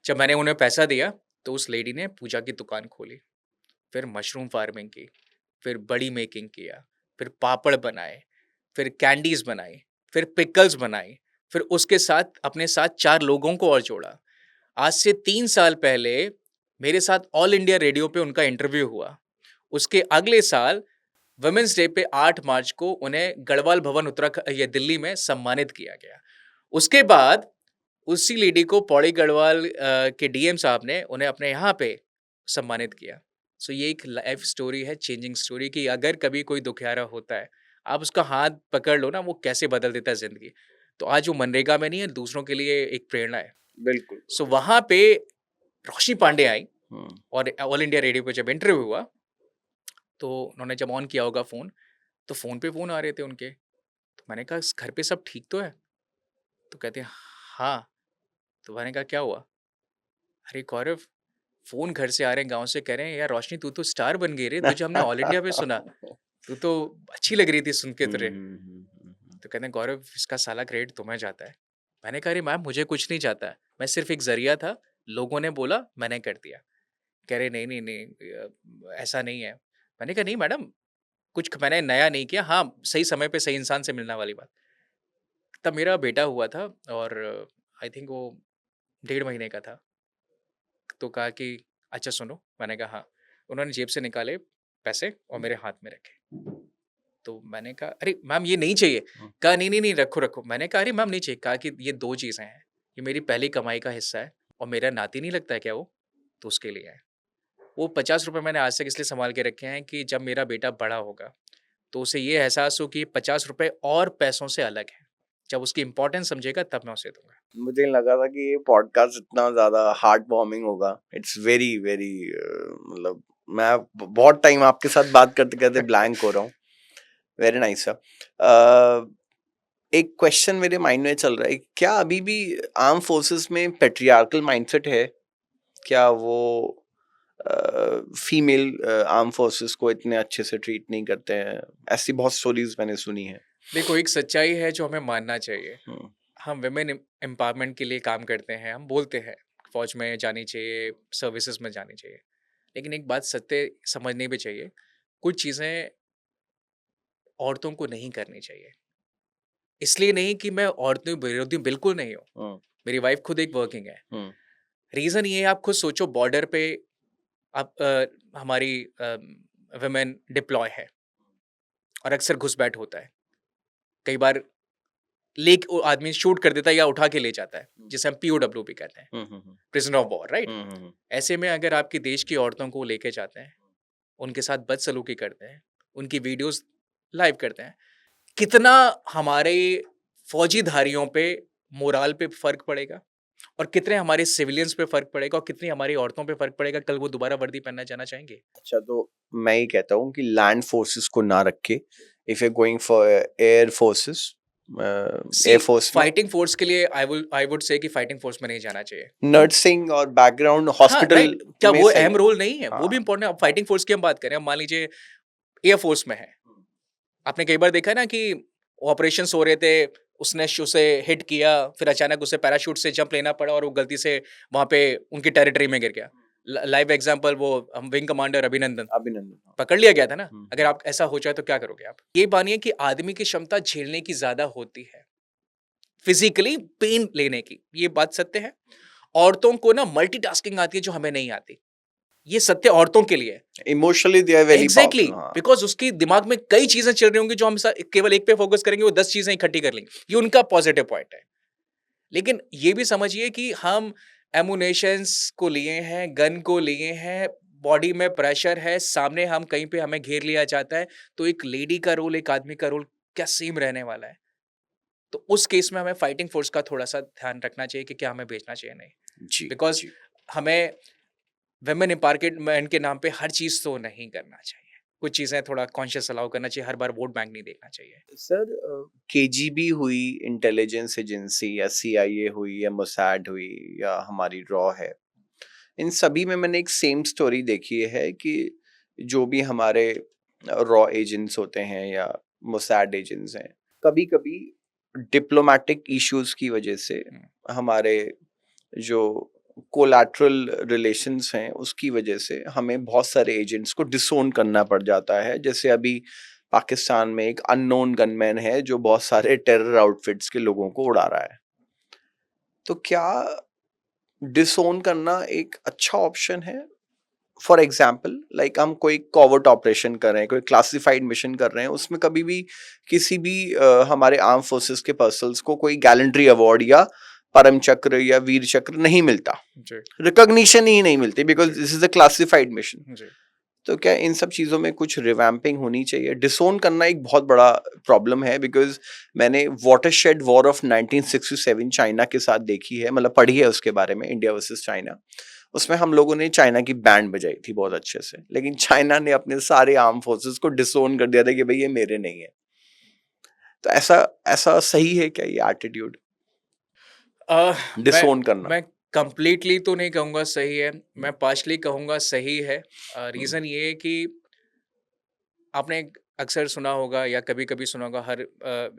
जब मैंने उन्हें पैसा दिया, तो उस लेडी ने पूजा की दुकान खोली, फिर मशरूम फार्मिंग की, फिर बड़ी मेकिंग किया, फिर पापड़ बनाए, फिर कैंडीज़ बनाई, फिर पिकल्स बनाई, फिर उसके साथ अपने साथ 4 लोगों को और जोड़ा। आज से 3 साल पहले मेरे साथ ऑल इंडिया रेडियो पे उनका इंटरव्यू हुआ। उसके अगले साल वुमेन्स डे पे 8 मार्च को उन्हें गढ़वाल भवन ये दिल्ली में सम्मानित किया गया। उसके बाद उसी लेडी को पौड़ी गढ़वाल के डीएम साहब ने उन्हें अपने यहाँ पे सम्मानित किया। सो ये एक लाइफ स्टोरी है, चेंजिंग स्टोरी, कि अगर कभी कोई दुखियारा होता है, आप उसका हाथ पकड़ लो ना, वो कैसे बदल देता है ज़िंदगी। तो आज वो मनरेगा में नहीं है, दूसरों के लिए एक प्रेरणा है। बिल्कुल। सो वहाँ पे रोशनी पांडे आई हम्म, और ऑल इंडिया रेडियो पे जब इंटरव्यू हुआ, तो उन्होंने जब ऑन किया होगा फ़ोन, तो फ़ोन पे फ़ोन आ रहे थे उनके। तो मैंने कहा, "घर पे सब ठीक तो है?" तो कहते हैं, "हाँ।" तो मैंने कहा, "क्या हुआ?" "अरे गौरव, फ़ोन घर से आ रहे हैं, गाँव से, कह रहे हैं, 'यार रोशनी, तू तो स्टार बन गई रे, तुझे हमने ऑल इंडिया पे सुना। तू तो अच्छी लग रही थी सुन के तुझे।' तो कहते हैं, "गौरव, इसका साला क्रेडिट तुम्हें जाता है।" मैंने कहा, "अरे मैम, मुझे कुछ नहीं जाता है। मैं सिर्फ़ एक ज़रिया था, लोगों ने बोला, मैंने कर दिया।" कह रहे, "नहीं, नहीं, नहीं, ऐसा नहीं है।" मैंने कहा, "नहीं मैडम, कुछ मैंने नया नहीं किया। हाँ, सही समय पे सही इंसान से मिलना वाली बात।" तब मेरा बेटा हुआ था और आई थिंक वो 1.5 महीने का था। तो कहा कि, "अच्छा सुनो।" मैंने कहा, "हाँ।" उन्होंने जेब से निकाले पैसे और मेरे हाथ में रखे। तो मैंने कहा, "अरे मैम, ये नहीं चाहिए।" कहा, "नहीं, नहीं, नहीं, रखो, रखो।" मैंने कहा, "अरे मैम, नहीं चाहिए।" कहा कि, "ये 2 चीज़ें हैं। ये मेरी पहली कमाई का हिस्सा है और मेरा नाती नहीं लगता है क्या वो? तो उसके लिए है।" वो ₹50 मैंने आज तक इसलिए सँभाल के रखे हैं कि जब मेरा बेटा बड़ा होगा, तो उसे ये एहसास हो कि ₹50 और पैसों से अलग है। जब उसकी इम्पोर्टेंस समझेगा, तब मैं उसे दूँगा। मुझे नहीं लगा था कि ये पॉडकास्ट इतना ज्यादा हार्ट वार्मिंग होगा। इट्स वेरी वेरी मतलब मैं बहुत टाइम आपके साथ बात करते करते ब्लैंक हो रहा हूँ। Very nice sir. एक क्वेश्चन मेरे माइंड में चल रहा है, क्या अभी भी आर्म फोर्सेस में पेट्रियार्कल माइंडसेट है? क्या वो फीमेल आर्म फोर्सेस को इतने अच्छे से ट्रीट नहीं करते हैं? ऐसी बहुत स्टोरीज मैंने सुनी है। देखो, एक सच्चाई है जो हमें मानना चाहिए। हम्म, हम वुमेन एम्पावरमेंट के लिए काम करते हैं, हम बोलते हैं, फ़ौज में जानी चाहिए, सर्विसेज़ में जानी चाहिए। लेकिन एक बात सत्य समझनी भी चाहिए, कुछ चीज़ें औरतों को नहीं करनी चाहिए। इसलिए नहीं कि मैं औरतों विरोधी बिल्कुल नहीं हूँ। हम्म, मेरी वाइफ़ खुद एक वर्किंग है। हम्म, रीज़न ये है, आप खुद सोचो, बॉर्डर पे आप हमारी वुमेन डिप्लॉय है और अक्सर घुसपैठ होता है। कई बार वो आदमी शूट कर देता है या उठा के ले जाता है, जिसे हम पीओडब्ल्यू भी कहते हैं, हम्म, हम्म, प्रिजनर ऑफ वॉर, राइट? हम्म, ऐसे में अगर आपके देश की औरतों को लेके जाते हैं, उनके साथ बदसलूकी करते हैं, उनकी वीडियोज़ लाइव करते हैं, कितना हमारे फ़ौजीधारियों पे मोराल पे फ़र्क पड़ेगा और कितने हमारे सिविलियंस पे फ़र्क पड़ेगा और कितनी हमारी औरतों पे फ़र्क पड़ेगा, कल वो दोबारा वर्दी पहनना जाना चाहेंगे? अच्छा, तो मैं ये कहता हूँ कि लैंड फोर्सेस को ना रखे। If you going for air forces, sea air force में फाइटिंग फ़ोर्स के लिए आई वुड से कि फाइटिंग फ़ोर्स में नहीं जाना चाहिए। नर्सिंग और बैकग्राउंड हाँ, हॉस्पिटल राइट, क्या में वो सही अहम है। रोल नहीं है? वो भी हाँ, इम्पोर्टेंट है। अब फाइटिंग फ़ोर्स की हम बात करें, अब मान लीजिए एयर फ़ोर्स में है। आपने कई बार देखा है ना कि ऑपरेशंस हो रहे थे, उसने उसे हिट किया, फिर अचानक उसे पैराशूट से जंप लेना पड़ा और वो गलती से वहाँ पे उनकी टेरिटरी में गिर गया। लाइव एग्ज़ाम्पल, वो विंग कमांडर अभिनंदन, अभिनंदन। हाँ। पकड़ लिया गया था ना? अगर हम्म, आप ऐसा हो जाए तो क्या करोगे आप? ये मानिए कि आदमी की क्षमता झेलने की ज़्यादा होती है, फिज़िकली पेन लेने की, ये बात सत्य है। औरतों को ना मल्टीटास्किंग आती है जो हमें नहीं आती। ये सत्य औरतों के लिए है। Emotionally they are very exactly, powerful. हाँ, बिकॉज उसकी दिमाग में कई चीजें चल रही होंगी जो हम केवल एक पे फोकस करेंगे, वो 10 चीजें इकट्ठी कर लेंगे। ये उनका पॉजिटिव पॉइंट है। लेकिन ये भी समझिए कि हम एमुनेशंस को लिए हैं, गन को लिए हैं, बॉडी में प्रेशर है, सामने हम कहीं पे हमें घेर लिया जाता है, तो एक लेडी का रोल, एक आदमी का रोल क्या सेम रहने वाला है? तो उस केस में हमें फाइटिंग फोर्स का थोड़ा सा ध्यान रखना चाहिए कि क्या हमें भेजना चाहिए, नहीं। जी, बिकॉज जी। हमें वुमेन एम्पावरमेंट के नाम पे हर चीज़ तो नहीं करना चाहिए। कुछ चीज़ें थोड़ा कॉन्शियस अलाउ करना चाहिए, हर बार वोट बैंक नहीं देखना चाहिए। सर, केजीबी हुई, इंटेलिजेंस एजेंसी, या सीआईए हुई, या मोसाड हुई, या हमारी रॉ है, इन सभी में मैंने एक सेम स्टोरी देखी है कि जो भी हमारे रॉ एजेंट्स होते हैं या मोसाड एजेंट्स हैं, कभी कभी डिप्लोमेटिक इश्यूज की वजह से हुँ, हमारे जो कोलैटरल रिलेशंस हैं उसकी वजह से हमें बहुत सारे एजेंट्स को डिसोन करना पड़ जाता है। जैसे अभी पाकिस्तान में एक अननोन गनमैन है जो बहुत सारे टेरर आउटफिट्स के लोगों को उड़ा रहा है। तो क्या डिसोन करना एक अच्छा ऑप्शन है। फॉर एग्जाम्पल लाइक हम कोई कॉवर्ट ऑपरेशन कर रहे हैं, कोई क्लासिफाइड मिशन कर रहे हैं, उसमें कभी भी किसी भी हमारे आर्म फोर्सेस के पर्सनल्स को कोई गैलेंट्री अवार्ड या परम चक्र या वीर चक्र नहीं मिलता, जी रिकॉग्निशन ही नहीं मिलती, बिकॉज जी this is a classified mission. जी तो क्या इन सब चीज़ों में कुछ रिवैम्पिंग होनी चाहिए? डिसोन करना एक बहुत बड़ा प्रॉब्लम है, बिकॉज मैंने वाटरशेड वॉर ऑफ 1967 चाइना के साथ देखी है, मतलब पढ़ी है उसके बारे में, इंडिया वर्सेस चाइना। उसमें हम लोगों ने चाइना की बैंड बजाई थी बहुत अच्छे से, लेकिन चाइना ने अपने सारे आर्म फोर्सेस को डिसोन कर दिया था कि भाई ये मेरे नहीं है। तो ऐसा ऐसा सही है क्या ये एटीट्यूड, अ, मैं डिसोन करना? मैं कंप्लीटली तो नहीं कहूँगा सही है, मैं पार्शली कहूँगा सही है। रीज़न ये है कि आपने अक्सर सुना होगा या कभी-कभी सुना होगा, हर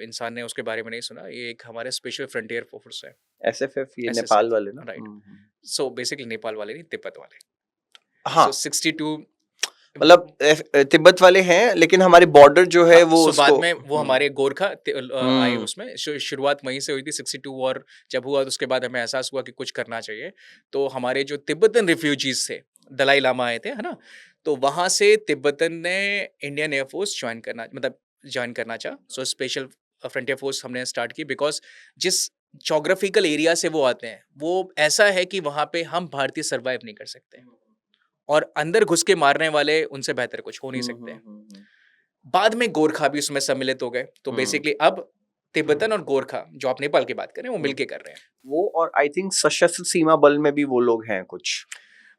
इंसान ने उसके बारे में नहीं सुना, ये एक हमारे स्पेशल फ्रंटियर फोर्स है, एसएफएफ, ये नेपाल एसएसएफ, वाले ना? राइट। सो बेसिकली नेपाल वाले नहीं, तिब्बत वाले। हाँ, सो 62 वो मतलब तिब्बत वाले हैं, लेकिन हमारी बॉर्डर जो है हाँ, वो सो बाद उसको। में वो हमारे गोरखा आए हम्म उसमें। शुरुआत वहीं से हुई थी 62 वॉर जब हुआ, तो उसके बाद हमें एहसास हुआ कि कुछ करना चाहिए। तो हमारे जो तिब्बतन रिफ्यूजीज थे, दलाई लामा आए थे, है ना? तो वहाँ से तिब्बतन ने इंडियन एयरफोर्स ज्वाइन करना चाहा। सो स्पेशल फ्रंटियर फोर्स हमने स्टार्ट की, बिकॉज़ जिस ज्योग्राफिकल एरिया से वो आते हैं, वो ऐसा है कि वहाँ पे हम भारतीय सर्वाइव नहीं कर सकते, और अंदर घुस के मारने वाले उनसे बेहतर कुछ हो नहीं सकते हैं। हम्म बाद में गोरखा भी उसमें सम्मिलित हो गए, तो हम्म बेसिकली अब तिब्बतन और गोरखा, जो आप नेपाल की बात कर रहे हैं, वो हम्म। मिलके कर रहे हैं। वो और आई थिंक सशस्त्र सीमा बल में भी वो लोग हैं कुछ,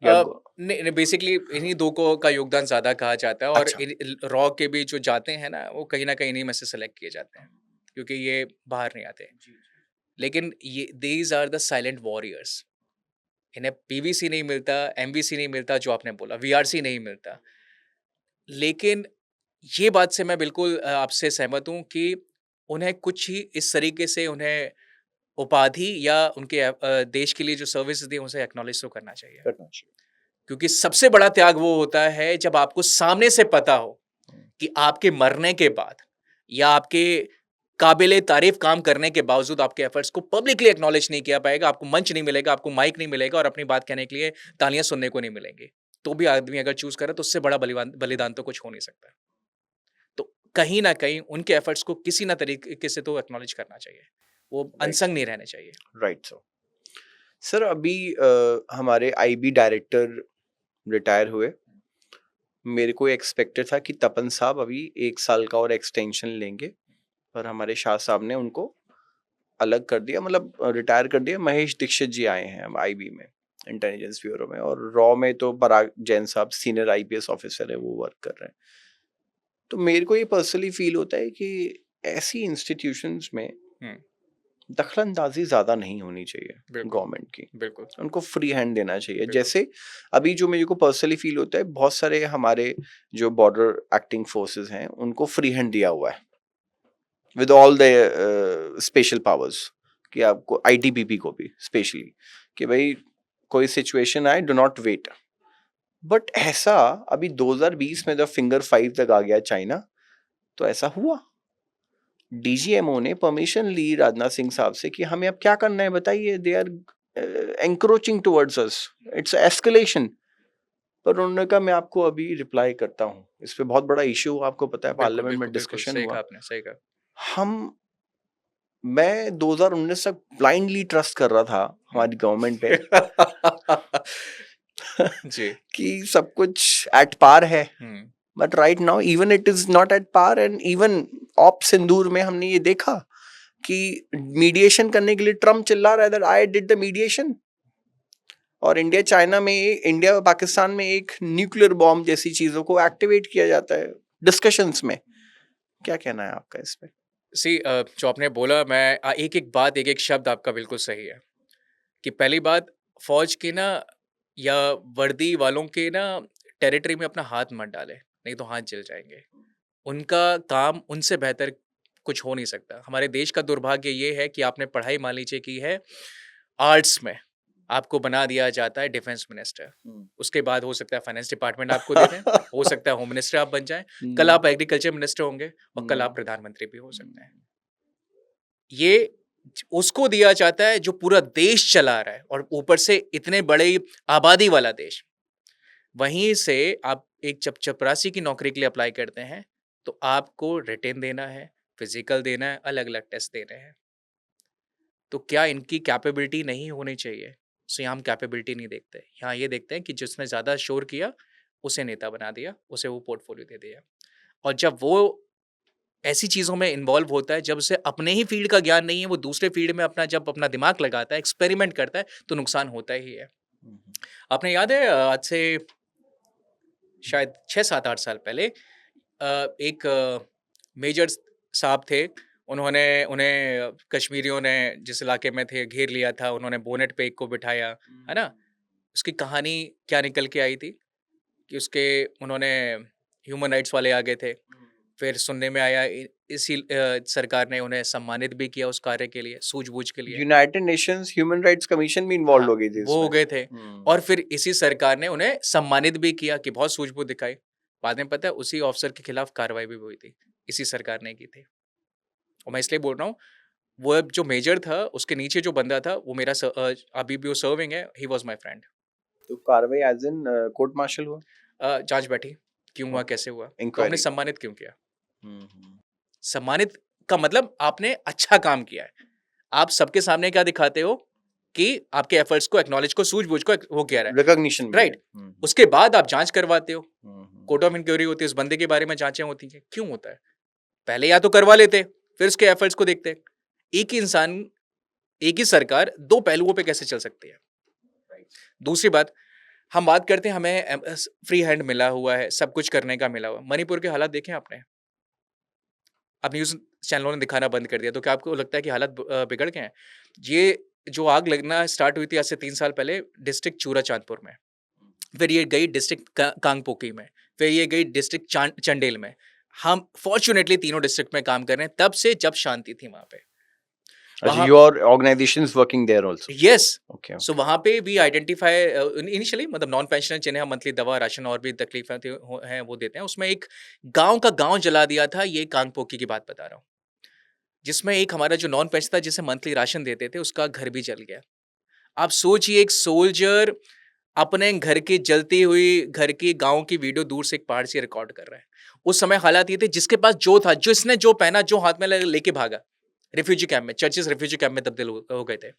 या अ, नहीं, बेसिकली इन्हीं दो को का योगदान ज़्यादा कहा जाता है, और अच्छा। रॉ के भी जो जाते हैं ना, वो कहीं न कहीं इन्हीं में से सेलेक्ट किए जाते हैं, क्योंकि ये बाहर नहीं आते। लेकिन ये these are the silent warriors. इन्हें पीवीसी नहीं मिलता, एमवीसी नहीं मिलता, जो आपने बोला, वीआरसी नहीं मिलता। लेकिन ये बात से मैं बिल्कुल आपसे सहमत हूँ कि उन्हें कुछ ही इस तरीके से उन्हें उपाधि या उनके देश के लिए जो सर्विसेज़ दी, उसे एक्नॉलेज तो करना चाहिए। करना चाहिए। क्योंकि सबसे बड़ा त्याग वो होता है जब आपको सामने से पता हो कि आपके मरने के बाद या आपके काबिले तारीफ़ काम करने के बावजूद आपके एफर्ट्स को पब्लिकली एक्नॉलेज नहीं किया पाएगा, आपको मंच नहीं मिलेगा, आपको माइक नहीं मिलेगा, और अपनी बात कहने के लिए तालियाँ सुनने को नहीं मिलेंगी। तो भी आदमी अगर चूज़ करे, तो उससे बड़ा बलिदान तो कुछ हो नहीं सकता। तो कहीं न कहीं उनके एफर्ट्स को किसी न तरीके से तो एक्नॉलेज करना चाहिए। वो राइट अनसंग नहीं रहने चाहिए। Right sir. सर अभी हमारे आईबी डायरेक्टर रिटायर हुए। मेरे को एक्सपेक्टेड था कि तपन साहब अभी 1 साल का और एक्सटेंशन लेंगे, पर हमारे शाह साहब ने उनको अलग कर दिया, मतलब रिटायर कर दिया। महेश दीक्षित जी आए हैं अब आईबी में, इंटेलिजेंस ब्यूरो में, और रॉ में तो पराग जैन साहब सीनियर आईपीएस ऑफिसर है, वो वर्क कर रहे हैं। तो मेरे को ये पर्सनली फील होता है कि ऐसी इंस्टीट्यूशंस में हुँ, दखलंदाजी ज्यादा नहीं होनी चाहिए बिल्कुल, गवर्नमेंट की, बिल्कुल, उनको फ्री हैंड देना चाहिए। बिल्कुल। जैसे अभी जो मेरे को पर्सनली फील होता है, बहुत सारे हमारे जो बॉर्डर एक्टिंग फोर्सेस हैं उनको फ्री हैंड दिया हुआ है with all the special powers, कि आपको आईटीबीपी को भी स्पेशली, कि भाई कोई सिचुएशन आए, डू नॉट वेट। बट ऐसा अभी 2020 में जब फिंगर 5 तक आ गया चाइना, तो ऐसा हुआ? डीजीएमओ ने परमिशन ली राजनाथ सिंह साहब से कि हमें अब क्या करना है बताइए, they are encroaching towards us, it's escalation. पर उन्होंने कहा मैं आपको अभी रिप्लाई करता हूँ। इस पे बहुत बड़ा इशू, आपको पता है, बिल्कुल, पार्लियामेंट में बिल्कुल, बिल्कुल, डिस्कशन सही हुआ। कहा आपने, सही कहा। हम मैं 2019 तक ब्लाइंडली ट्रस्ट कर रहा था हुँ। हमारी गवर्नमेंट पे जी। कि सब कुछ एट पार है। हुँ, but right now even it is not at par, and even op Sindoor में हमने ये देखा कि मीडिएशन करने के लिए ट्रम्प चिल्ला रहा है that I did the mediation, और इंडिया चाइना में, इंडिया और पाकिस्तान में एक न्यूक्लियर बॉम्ब जैसी चीजों को एक्टिवेट किया जाता है डिस्कशंस में। क्या कहना है आपका इस पे? जो आपने बोला, मैं एक-एक बात, एक-एक शब्द आपका बिल्कुल सही है, कि पहली बात, फ़ौज के ना या वर्दी वालों के ना टेरिटरी में अपना हाथ मत डालें, नहीं तो हाथ जल जाएँगे। उनका काम उनसे बेहतर कुछ हो नहीं सकता। हमारे देश का दुर्भाग्य ये है कि आपने पढ़ाई मान लीजिए की है आर्ट्स में, आपको बना दिया जाता है डिफेंस मिनिस्टर। उसके बाद हो सकता है फाइनेंस डिपार्टमेंट आपको दे दें, हो सकता है होम मिनिस्टर आप बन जाएँ, कल आप एग्रीकल्चर मिनिस्टर होंगे, और कल आप प्रधानमंत्री भी हो सकते हैं। ये उसको दिया जाता है जो पूरा देश चला रहा है, और ऊपर से इतने बड़े आबादी वाला देश। वहीं से आप एक जब चपरासी की नौकरी के लिए अप्लाई करते हैं, तो आपको रिटेन देना है, फिजिकल देना है, अलग अलग टेस्ट देने हैं। तो क्या इनकी कैपेबिलिटी नहीं होनी चाहिए? सो यहाँ हम कैपेबिलिटी नहीं देखते, यहाँ ये देखते हैं कि जिसने ज़्यादा शोर किया उसे नेता बना दिया, उसे वो पोर्टफोलियो दे दिया। और जब वो ऐसी चीज़ों में इन्वॉल्व होता है, जब उसे अपने ही फील्ड का ज्ञान नहीं है, वो दूसरे फील्ड में जब अपना दिमाग लगाता है, एक्सपेरिमेंट करता है, तो नुकसान होता ही है। आपने याद है आज से शायद 6-7-8 साल पहले एक मेजर साहब थे, उन्होंने उन्हें कश्मीरियों ने जिस इलाके में थे घेर लिया था, उन्होंने बोनेट पे एक को बिठाया, है ना? उसकी कहानी क्या निकल के आई थी कि उसके उन्होंने ह्यूमन राइट्स वाले आ गए थे। फिर सुनने में आया इसी सरकार ने उन्हें सम्मानित भी किया उस कार्य के लिए, सूझबूझ के लिए। United Nations human rights commission भी इन्वॉल्व हाँ, हो गई थी वो हो इसमें। गए थे। और फिर इसी सरकार ने उन्हें सम्मानित भी किया कि बहुत सूझबूझ दिखाई। बाद में पता है उसी ऑफिसर के खिलाफ कार्रवाई भी हुई थी, इसी सरकार ने की थी। और मैं इसलिए बोल रहा हूँ, वो जो मेजर था, उसके नीचे जो बंदा था, वो मेरा अभी भी वो सर्विंग है, ही वाज़ माय फ्रेंड। तो कार्रवाई एज इन कोर्ट मार्शल हुआ, जाँच बैठी, क्यों हुआ, कैसे हुआ? तो हमने इंक्वायरी। सम्मानित क्यों किया? सम्मानित का मतलब आपने अच्छा काम किया है। आप सबके सामने क्या दिखाते हो कि आपके एफर्ट्स को, एक्नॉलेज को, सूझबूझ को वो किया रहा है, रिकॉग्निशन राइट? उसके बाद आप जाँच करवाते हो, कोर्ट ऑफ इंक्वायरी होती है, उस बंदे के बारे में जाँचें होती हैं, क्यों होता है? पहले या तो करवा लेते, फिर उसके एफर्ट्स को देखते। एक ही इंसान, एक ही सरकार 2 पहलुओं पे कैसे चल सकती है? दूसरी बात, हम बात करते हैं हमें फ्री हैंड मिला हुआ है, सब कुछ करने का मिला हुआ है। मणिपुर के हालात देखे आपने? अब न्यूज़ चैनलों ने दिखाना बंद कर दिया, तो क्या आपको लगता है कि हालात बिगड़ गए हैं? ये जो आग लगना स्टार्ट हुई थी आज से 3 साल पहले डिस्ट्रिक्ट चूरा-चाँदपुर में, फिर ये गई डिस्ट्रिक्ट कांगपोकी में, फिर ये गई डिस्ट्रिक्ट चंडेल में। हम फॉर्च्यूनेटली तीनों डिस्ट्रिक्ट में काम कर रहे हैं तब से जब शांति थी वहाँ पे। अच्छा, वहाँ your organisation is working there also. Yes, okay. So वहाँ पे भी आइडेंटिफाई इनिशियली मतलब नॉन पेंशनर जिन्हें हम मंथली दवा, राशन और भी तकलीफें हैं वो देते हैं। उसमें एक गाँव का गाँव जला दिया था, ये कांगपोकी की बात बता रहा हूँ। जिसमें एक हमारा जो नॉन पेंशन था जिसे मंथली राशन देते थे, उसका घर भी जल गया। आप सोचिए एक सोल्जर अपने घर की जलती हुई घर की गाँव की वीडियो दूर से एक पहाड़ से रिकॉर्ड कर रहा है। उस समय हालात ये थे जिसके पास जो था, जिसने जो पहना, जो हाथ में लेके भागा। रिफ्यूजी कैंप में, चर्चेस रिफ्यूजी कैंप में तब्दील हो गए थे।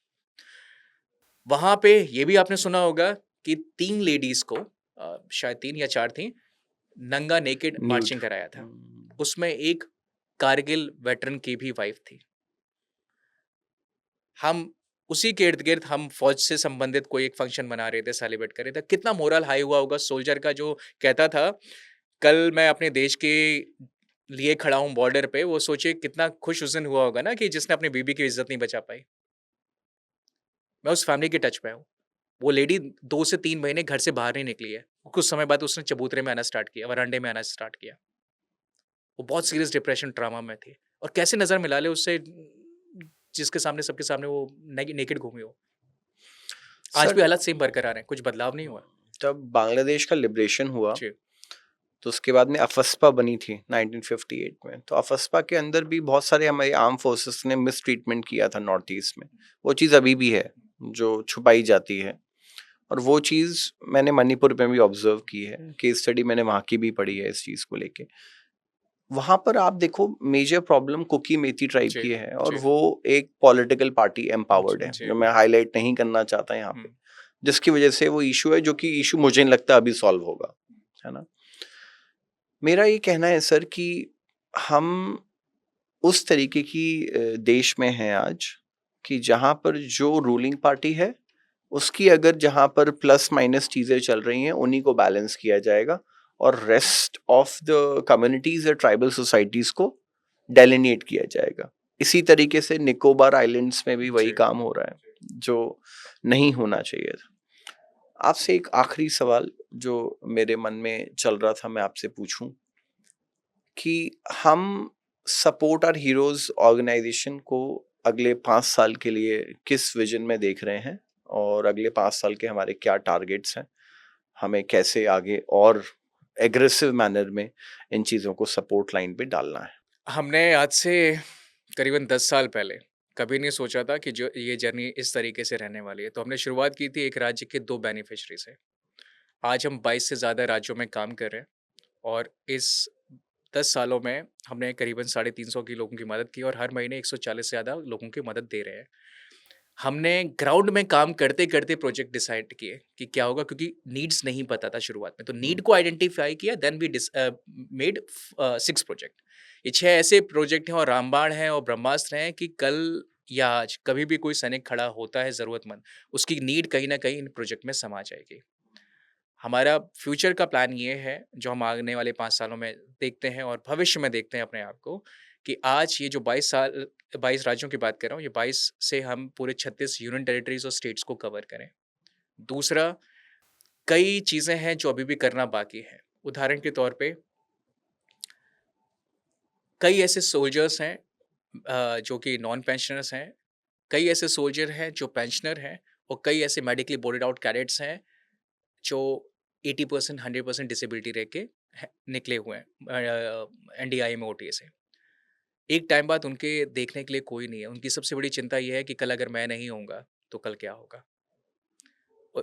वहाँ पे ये भी आपने सुना होगा कि 3 लेडीज़ को शायद 3 या 4 थीं, नंगा नेकेड न्यूड। मार्चिंग कराया था। उसमें एक कारगिल वेटरन की भी वाइफ थी। हम उसी के इर्द-गिर्द हम फ़ौज से संबंधित कोई एक फंक्शन मना रहे थे, सेलिब्रेट कर रहे थे। कितना मोरल हाई हुआ होगा सोल्जर का जो कहता था, कल मैं अपने देश के लिए खड़ा हूँ बॉर्डर पे। वो सोचिए कितना खुश उस दिन हुआ होगा ना कि जिसने अपनी बीवी की इज़्ज़त नहीं बचा पाई। मैं उस फैमिली के टच में हूँ। वो लेडी 2 से 3 महीने घर से बाहर नहीं निकली है। कुछ समय बाद उसने चबूतरे में आना स्टार्ट किया, वरांडे में आना स्टार्ट किया। वो बहुत सीरियस डिप्रेशन, ट्रॉमा में थी और कैसे नज़र मिला ले उससे जिसके सामने सबके सामने वो नेकेड घूमी हो। आज सर, भी हालात सेम बरकरार हैं, कुछ बदलाव नहीं हुआ। जब बांग्लादेश का लिबरेशन हुआ जी, तो उसके बाद में अफस्पा बनी थी 1958 में। तो अफस्पा के अंदर भी बहुत सारे हमारे आर्म फोर्सेस ने मिस ट्रीटमेंट किया था नॉर्थ ईस्ट में। वो चीज़ अभी भी है जो छुपाई जाती है, और वो चीज़ मैंने मणिपुर में भी ऑब्जर्व की है। केस स्टडी मैंने वहाँ की भी पढ़ी है इस चीज़ को लेके। वहाँ पर आप देखो मेजर प्रॉब्लम कुकी मेथी ट्राइब जी, की है, और जी, वो एक पॉलिटिकल पार्टी एम्पावर्ड है, जी। जो मैं हाईलाइट नहीं करना चाहता यहाँ पे, हुँ, जिसकी वजह से वो इशू है, जो कि इशू मुझे नहीं लगता अभी सॉल्व होगा, है ना। मेरा ये कहना है सर कि हम उस तरीके की देश में हैं आज कि जहाँ पर जो रूलिंग पार्टी है उसकी अगर जहाँ पर प्लस माइनस चीज़ें चल रही हैं उन्हीं को बैलेंस किया जाएगा, और रेस्ट ऑफ द कम्युनिटीज या ट्राइबल सोसाइटीज को डेलिनेट किया जाएगा। इसी तरीके से निकोबार आइलैंड्स में भी वही जी। काम हो रहा है जो नहीं होना चाहिए था। आपसे एक आखिरी सवाल जो मेरे मन में चल रहा था, मैं आपसे पूछूं कि हम सपोर्ट आवर हीरोज ऑर्गेनाइजेशन को अगले 5 साल के लिए किस विजन में देख रहे हैं, और अगले 5 साल के हमारे क्या टारगेट्स हैं, हमें कैसे आगे और एग्रेसिव मैनर में इन चीज़ों को सपोर्ट लाइन पे डालना है। हमने आज से करीबन 10 साल पहले कभी नहीं सोचा था कि जो ये जर्नी इस तरीके से रहने वाली है। तो हमने शुरुआत की थी एक राज्य के 2 बेनिफिशियरी से। आज हम 22 से ज़्यादा राज्यों में काम कर रहे हैं और इस 10 सालों में हमने करीबन 350 की लोगों की मदद की और हर महीने 140 से ज़्यादा लोगों की मदद दे रहे हैं। हमने ग्राउंड में काम करते-करते प्रोजेक्ट डिसाइड किए कि क्या होगा, क्योंकि नीड्स नहीं पता था शुरुआत में। तो नीड को आइडेंटिफाई किया, देन वी मेड 6 प्रोजेक्ट। ये 6 ऐसे प्रोजेक्ट हैं और रामबाण हैं और ब्रह्मास्त्र हैं कि कल या आज कभी भी कोई सैनिक खड़ा होता है ज़रूरतमंद, उसकी नीड कहीं न कहीं इन प्रोजेक्ट में समा जाएगी। हमारा फ्यूचर का प्लान ये है, जो हम आने वाले 5 सालों में देखते हैं और भविष्य में देखते हैं अपने आप को, कि आज ये जो 22 राज्यों की बात कर रहा हूँ, ये 22 से हम पूरे 36 यूनियन टेरिटरीज़ और स्टेट्स को कवर करें। दूसरा, कई चीज़ें हैं जो अभी भी करना बाकी है। उदाहरण के तौर पे, कई ऐसे सोल्जर्स हैं जो कि नॉन पेंशनर्स हैं, कई ऐसे सोल्जर हैं जो पेंशनर हैं और कई ऐसे मेडिकली बोर्डेड आउट कैडेट्स हैं जो 80% 100% डिसेबिलिटी रह के निकले हुए हैं एनडीआई में ओटीए से। एक टाइम बाद उनके देखने के लिए कोई नहीं है। उनकी सबसे बड़ी चिंता ये है कि कल अगर मैं नहीं होऊँगा, तो कल क्या होगा?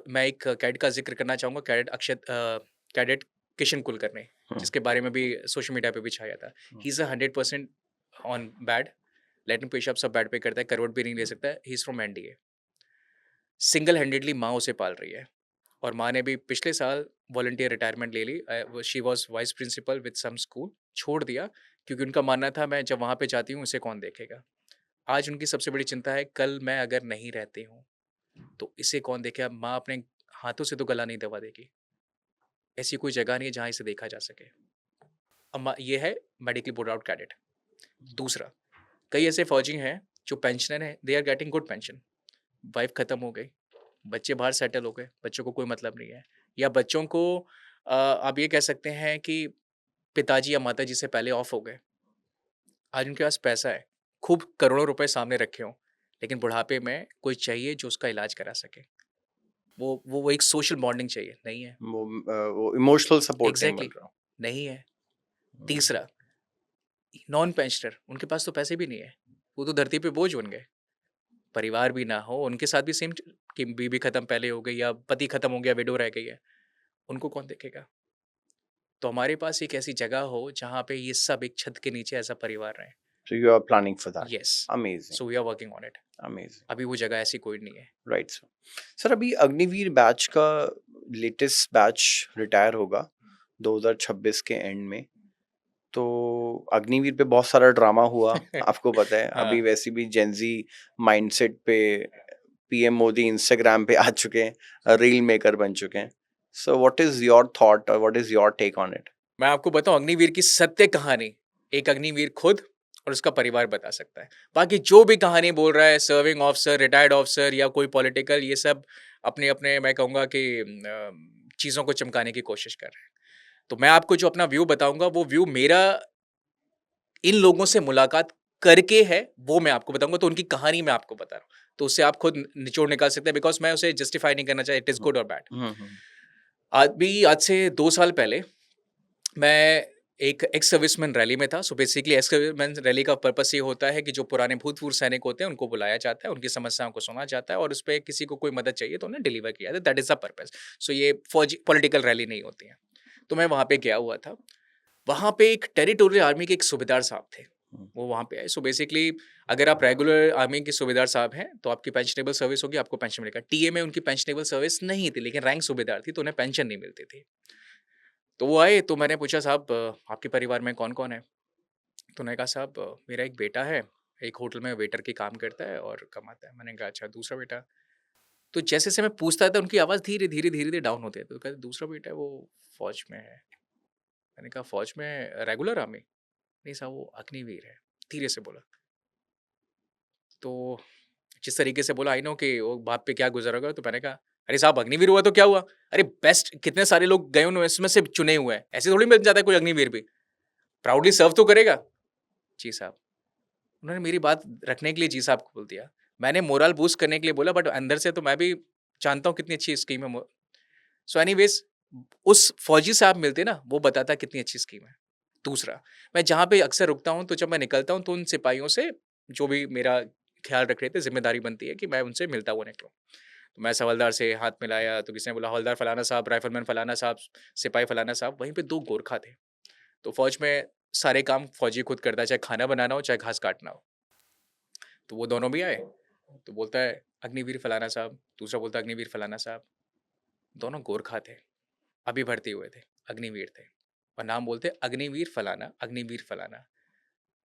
मैं एक कैडेट का ज़िक्र करना चाहूँगा, कैडेट किशन कुलकर्णी, हुँ, जिसके बारे में भी सोशल मीडिया पे भी छाया था। He is a 100% on bed, latrine पेशाब सब बेड पे करता है, करवट भी नहीं ले सकता है। He is from NDA. Single handedly माँ उसे पाल रही है और माँ ने भी पिछले साल वॉलंटियर रिटायरमेंट ले ली। She was vice principal with some school, छोड़ दिया क्योंकि उनका मानना था मैं जब वहाँ पे जाती हूँ, इसे कौन देखेगा? आज उनकी सबसे बड़ी चिंता है, कल मैं अगर नहीं रहती हूँ, तो इसे कौन देखेगा? माँ अपने हाथों से तो गला नहीं दबा देगी। ऐसी कोई जगह नहीं है जहाँ इसे देखा जा सके। अम्मा ये है मेडिकली बोर्ड आउट कैडेट। दूसरा, कई ऐसे फौजी हैं जो पेंशनर हैं, they are getting good pension. Wife खत्म हो गई, बच्चे बाहर सेटल हो गए, बच्चों को कोई मतलब नहीं है। या बच्चों को आप ये कह सकते हैं कि पिताजी या माताजी से पहले ऑफ हो गए। आज उनके पास पैसा है, खूब करोड़ों रुपए सामने रखे हों, लेकिन बुढ़ापे में कोई चाहिए जो उसका इलाज करा सके। वो एक सोशल बॉन्डिंग चाहिए, नहीं है। वो इमोशनल सपोर्ट नहीं मिल एग्ज़ैक्टली, रहा। नहीं है। हुँ, तीसरा, नॉन पेंशनर, उनके पास तो पैसे भी नहीं है। वो तो धरती पे बोझ बन गए। परिवार भी ना हो, उनके साथ भी सेम कि बीवी खत्म पहले हो गई या पति खत्म हो गया, विडो रह गई है। उनको कौन देखेगा? तो हमारे पास एक ऐसी जगह हो जहाँ पे ये सब एक छत के नीचे ऐसा परिवार रहें। So you are planning for that. Yes, amazing, so we are working on it. Amazing. अभी वो जगह ऐसी कोई नहीं है। Right sir. सर अभी अग्निवीर बैच का लेटेस्ट बैच रिटायर होगा 2026 के एंड में। तो अग्निवीर पे बहुत सारा ड्रामा हुआ, आपको पता है। अभी हाँ, वैसे भी जेन ज़ी माइंडसेट पे पीएम मोदी इंस्टाग्राम पे आ चुके हैं, रील मेकर बन चुके हैं। So what is your thought और what is your take on it? मैं आपको बताऊँ अग्निवीर की सत्य कहानी, एक अग्निवीर खुद और उसका परिवार बता सकता है। बाकी जो भी कहानी बोल रहा है सर्विंग ऑफिसर, रिटायर्ड ऑफिसर या कोई पॉलिटिकल, ये सब अपने-अपने मैं कहूँगा कि चीज़ों को चमकाने की कोशिश कर रहे हैं। तो मैं आपको जो अपना व्यू बताऊँगा, वो व्यू मेरा इन लोगों से मुलाकात करके है, वो मैं आपको बताऊँगा, तो उनकी कहानी मैं आपको बता रहा हूँ। तो उससे आप खुद निचोड़ निकाल सकते हैं, बिकॉज़ मैं उसे जस्टिफाई नहीं करना चाहे इट इज़ हुँ, गुड और बैड। हुँ। आज से 2 साल पहले मैं एक एक्स सर्विसमैन रैली में था। So basically ex serviceman rally का पर्पस ये होता है कि जो पुराने भूतपूर्व सैनिक होते हैं, उनको बुलाया जाता है, उनकी समस्याओं को सुना जाता है और उसपे किसी को कोई मदद चाहिए तो उन्हें डिलीवर किया जाता है। That is the purpose. So ये फौजी पॉलिटिकल रैली नहीं होती है। तो मैं वहाँ पे गया हुआ था। वहाँ पे एक टेरिटोरियल आर्मी के एक सूबेदार साहब थे। हुँ, वो वहाँ पे आए। सो बेसिकली अगर आप रेगुलर आर्मी के सूबेदार साहब हैं, तो आपकी पेंशनेबल सर्विस होगी, आपको पेंशन मिलेगा। टीए में उनकी पेंशनेबल सर्विस नहीं थी, लेकिन रैंक सूबेदार थी, तो उन्हें पेंशन नहीं मिलती थी। तो वो आए, तो मैंने पूछा, साहब आपके परिवार में कौन-कौन है? तो उन्होंने कहा, साहब मेरा एक बेटा है, एक होटल में वेटर के काम करता है और कमाता है। मैंने कहा, अच्छा, दूसरा बेटा? तो जैसे-जैसे मैं पूछता था, उनकी आवाज़ धीरे-धीरे डाउन होती है। तो कहते, दूसरा बेटा है वो फ़ौज में है। मैंने कहा, फ़ौज में रेगुलर आर्मी? नहीं साहब, वो अग्निवीर है। धीरे से बोला। तो जिस तरीके से बोला, आई नो कि वो बाप पे क्या गुज़रा होगा, तो मैंने कहा, अरे साहब, अग्निवीर हुआ तो क्या हुआ? अरे बेस्ट कितने सारे लोग गए, उन्होंने इसमें से चुने हुए हैं। ऐसे थोड़ी मिल जाता है कोई अग्निवीर भी। प्राउडली सर्व तो करेगा। जी साहब। उन्होंने मेरी बात रखने के लिए जी साहब को बोल दिया। मैंने मोरल बूस्ट करने के लिए बोला, बट अंदर से तो मैं भी जानता हूँ कितनी अच्छी स्कीम है। सो एनीवेज़, उस फौजी साहब मिलते ना, वो बताता कितनी अच्छी स्कीम है। दूसरा, मैं जहाँ पे अक्सर रुकता हूँ, तो जब मैं निकलता हूँ तो उन सिपाहियों से, जो भी मेरा ख्याल रख रहे थे, जिम्मेदारी बनती है कि मैं उनसे मिलता हुआ निकलूँ। तो मैं इस हवलदार से हाथ मिलाया, तो किसी ने बोला हवलदार फलाना साहब, राइफलमैन फलाना साहब, सिपाही फलाना साहब, वहीं पे 2 गोरखा थे। तो फ़ौज में सारे काम फ़ौजी खुद करता है, चाहे खाना बनाना हो, चाहे घास काटना हो। तो वो दोनों भी आए, तो बोलता है अग्निवीर फलाना साहब, दूसरा बोलता है अग्निवीर फलाना साहब। दोनों गोरखा थे, अभी भर्ती हुए थे, अग्निवीर थे और नाम बोलते अग्निवीर फलाना, अग्निवीर फलाना।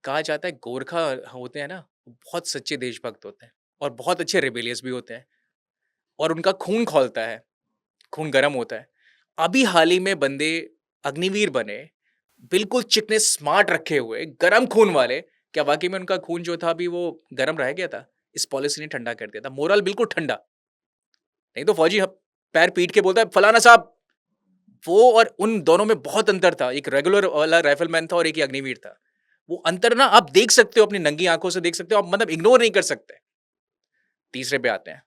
कहा जाता है गोरखा होते हैं ना, वो बहुत सच्चे देशभक्त होते हैं और बहुत अच्छे रिबेलियस भी होते हैं और उनका खून खौलता है, खून गर्म होता है। अभी हाल ही में बंदे अग्निवीर बने, बिल्कुल चिकने स्मार्ट रखे हुए, गरम खून वाले। क्या वाक़ई में उनका खून जो था अभी वो गरम रह गया था? इस पॉलिसी ने ठंडा कर दिया था, मोरल बिल्कुल ठंडा। नहीं तो फौजी पैर पीट के बोलता है फलाना साहब, वो और उन दोनों में बहुत अंतर था। एक रेगुलर वाला राइफलमैन था और एक ही अग्निवीर था। वो अंतर ना आप देख सकते हो, अपनी नंगी आँखों से देख सकते हो, आप मतलब इग्नोर नहीं कर सकते। तीसरे पे आते हैं।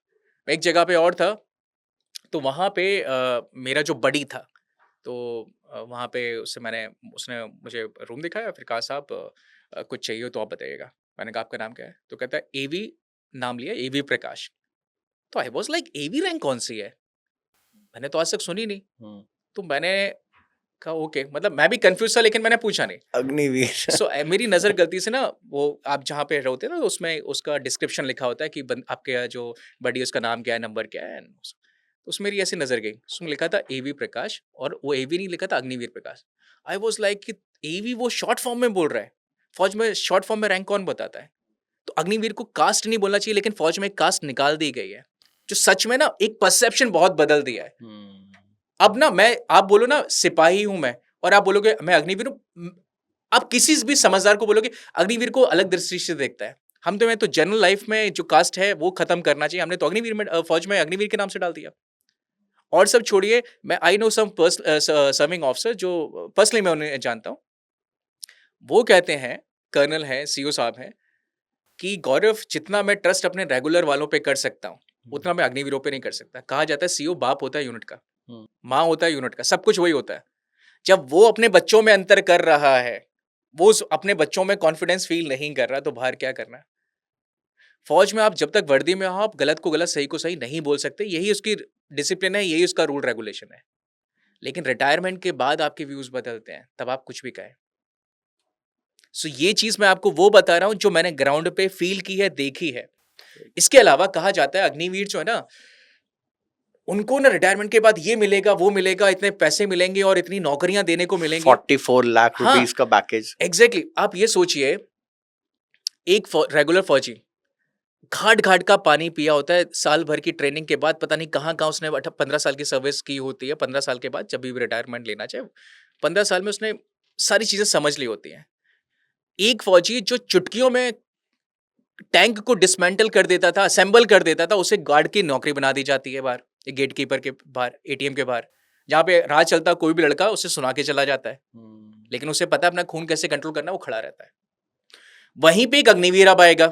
मैं एक जगह पे और था, तो वहाँ पे मेरा जो बडी था, तो वहाँ पे उसने मुझे रूम दिखाया, फिर कहा साहब कुछ चाहिए हो तो आप बताइएगा। मैंने कहा आपका नाम क्या है? तो कहता है एवी, नाम लिया एवी प्रकाश। तो I was like AV rank कौन-सी है? मैंने तो आज तक सुनी नहीं। हुँ। तो मैंने कहा ओके, मतलब मैं भी कन्फ्यूज़ था लेकिन मैंने पूछा नहीं। अग्निवीर। सो मेरी नज़र गलती से ना वो आप जहाँ पे होते हैं ना उसमें उसका डिस्क्रिप्शन लिखा होता है कि आपके जो बडी है उसका नाम क्या है, नंबर क्या है। उसमें मेरी ऐसी नज़र गई, उसमें लिखा था एवी प्रकाश और वो एवी नहीं लिखा था, अग्निवीर प्रकाश। आई वाज़ लाइक कि एवी वो शॉर्ट फॉर्म में बोल रहा है। फौज में शॉर्ट फॉर्म में रैंक कौन बताता है? तो अग्निवीर को कास्ट नहीं बोलना चाहिए, लेकिन फौज में एक कास्ट निकाल दी गई है, जो सच में ना एक परसेप्शन बहुत बदल दिया है। हुँ। अब ना मैं आप बोलो ना सिपाही हूँ मैं और आप बोलोगे मैं अग्निवीर हूँ, आप किसी भी समझदार को बोलोगे अग्निवीर को अलग दृष्टि से देखता है। हम तो मैं तो जनरल लाइफ में जो कास्ट है वो खत्म करना चाहिए, हमने तो अग्निवीर में फौज में अग्निवीर के नाम से डाल दिया। और सब छोड़िए, मैं I know some serving officer जो पर्सनली मैं उन्हें जानता हूँ। वो कहते हैं, कर्नल हैं, सीओ साहब हैं, कि गौरव जितना मैं ट्रस्ट अपने रेगुलर वालों पे कर सकता हूँ, उतना मैं अग्निवीरों पे नहीं कर सकता। कहा जाता है सीओ बाप होता है यूनिट का, हुँ। माँ होता है यूनिट का, सब कुछ वही होता है। जब वो अपने बच्चों में अंतर कर रहा है, वो अपने बच्चों में कॉन्फिडेंस फील नहीं कर रहा, तो बाहर क्या करना है? फौज में आप जब तक वर्दी में हो, आप गलत को गलत, सही को सही नहीं बोल सकते। यही उसकी डिसिप्लिन है, यही उसका रूल रेगुलेशन है। लेकिन रिटायरमेंट के बाद आपके व्यूज बदलते हैं, तब आप कुछ भी कहें। सो ये चीज मैं आपको वो बता रहा हूं जो मैंने ग्राउंड पे फील की है, देखी है। इसके अलावा कहा जाता है अग्निवीर जो है ना, उनको ना रिटायरमेंट के बाद ये मिलेगा, वो मिलेगा, इतने पैसे मिलेंगे और इतनी नौकरियां देने को मिलेंगी। 44 लाख हाँ, रुपीस का पैकेज। एग्जैक्टली आप ये सोचिए, एक रेगुलर फौजी घाट घाट का पानी पिया होता है, साल भर की ट्रेनिंग के बाद पता नहीं कहाँ कहाँ उसने 15 साल की सर्विस की होती है। 15 साल के बाद जब भी रिटायरमेंट लेना चाहे, 15 साल में उसने सारी चीजें समझ ली होती हैं। एक फौजी जो चुटकियों में टैंक को डिसमेंटल कर देता था, असेंबल कर देता था, उसे गार्ड की नौकरी बना दी जाती है बाहर, एक गेट कीपर के बाहर, एटीएम के बाहर, जहाँ पे राह चलता कोई भी लड़का उसे सुना के चला जाता है। लेकिन उसे पता है अपना खून कैसे कंट्रोल करना है, वो खड़ा रहता है। वहीं पे एक अग्निवीर अब आएगा।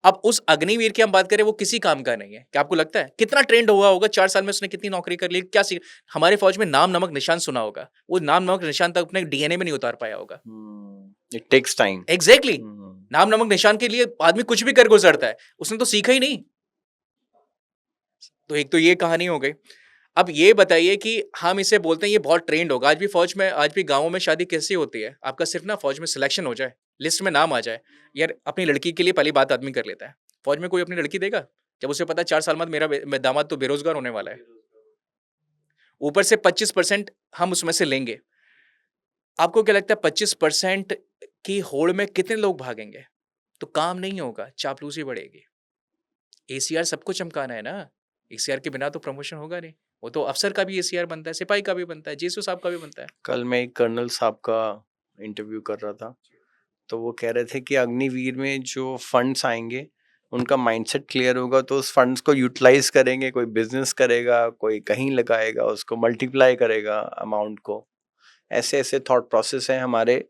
अब उस अग्निवीर की हम बात करें, वो किसी काम का नहीं है। क्या आपको लगता है कितना ट्रेंड हुआ होगा? 4 साल में उसने कितनी नौकरी कर ली, क्या सीख। हमारे फौज में नाम नमक निशान सुना होगा, वो नाम नमक निशान तक अपने डीएनए में नहीं उतार पाया होगा। It takes time. एग्जैक्टली नाम नमक निशान के लिए आदमी कुछ भी कर गुजरता है, उसने तो सीखा ही नहीं। तो एक तो ये कहानी हो गई। अब ये बताइए कि हम इसे बोलते हैं ये बहुत ट्रेंड होगा। आज भी फौज में, आज भी गांवों में शादी कैसी होती है? आपका सिर्फ ना फौज में सिलेक्शन हो जाए, लिस्ट में नाम आ जाए, यार अपनी लड़की के लिए पहली बात आदमी कर लेता है। फौज में कोई अपनी लड़की देगा जब उसे पता है 4 साल बाद मेरा दामाद तो बेरोजगार होने वाला है, ऊपर से 25% हम उसमें से लेंगे। आपको क्या लगता है 25% की होड़ में कितने लोग भागेंगे? तो काम नहीं होगा, चापलूसी बढ़ेगी। एसीआर सबको चमकाना है ना, एसीआर के बिना तो प्रमोशन होगा नहीं। वो तो अफसर का भी एसीआर बनता है, सिपाही का भी बनता है, जेसू साहब का भी बनता है। कल मैं एक कर्नल साहब का इंटरव्यू कर रहा था, तो वो कह रहे थे कि अग्निवीर में जो फंड्स आएंगे उनका माइंडसेट क्लियर होगा तो उस फंड्स को यूटिलाइज करेंगे, कोई बिजनेस करेगा, कोई कहीं लगाएगा, उसको मल्टीप्लाई करेगा अमाउंट को। ऐसे ऐसे थॉट प्रोसेस हैं हमारे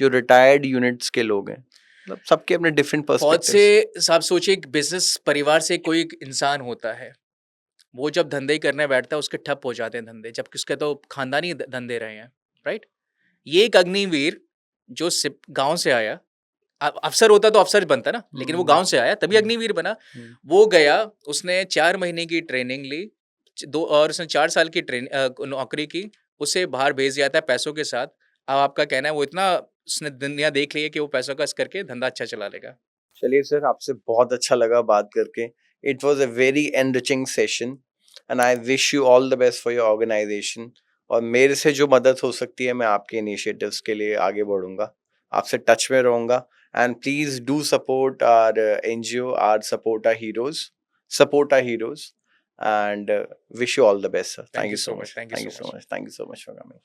जो रिटायर्ड यूनिट्स के लोग हैं, मतलब सबके अपने डिफरेंट फौज से पर्सपेक्टिव्स। आप सोचिए, एक बिजनेस परिवार से कोई एक इंसान होता है, वो जब धंधे ही करने बैठता है उसके ठप हो जाते हैं धंधे, जबकि उसके तो खानदानी धंधे रहे हैं, राइट। ये एक अग्निवीर जो गांव से आया, अफ़सर होता तो अफ़सर बनता ना, लेकिन वो गाँव हुँ, से आया तभी हुँ, अग्निवीर बना। हुँ। वो गया, उसने 4 महीने की ट्रेनिंग ली, च दो और उसने 4 साल की नौकरी की, उसे बाहर भेज दिया था पैसों के साथ। अब आपका कहना है वो इतना उसने दुनिया देख ली है कि वो पैसों का करके धंधा अच्छा चला लेगा। चलिए सर, आपसे बहुत अच्छा लगा बात करके। It was a very enriching session and I wish you all the best for your organisation. और मेरे से जो मदद हो सकती है, मैं आपके इनिशिएटिव्स के लिए आगे बढ़ूँगा। आपसे टच में रहूँगा and please do support our NGO, our support our heroes and wish you all the best sir. Thank you so much, thank you thank you so so much. Much, thank you so much for coming.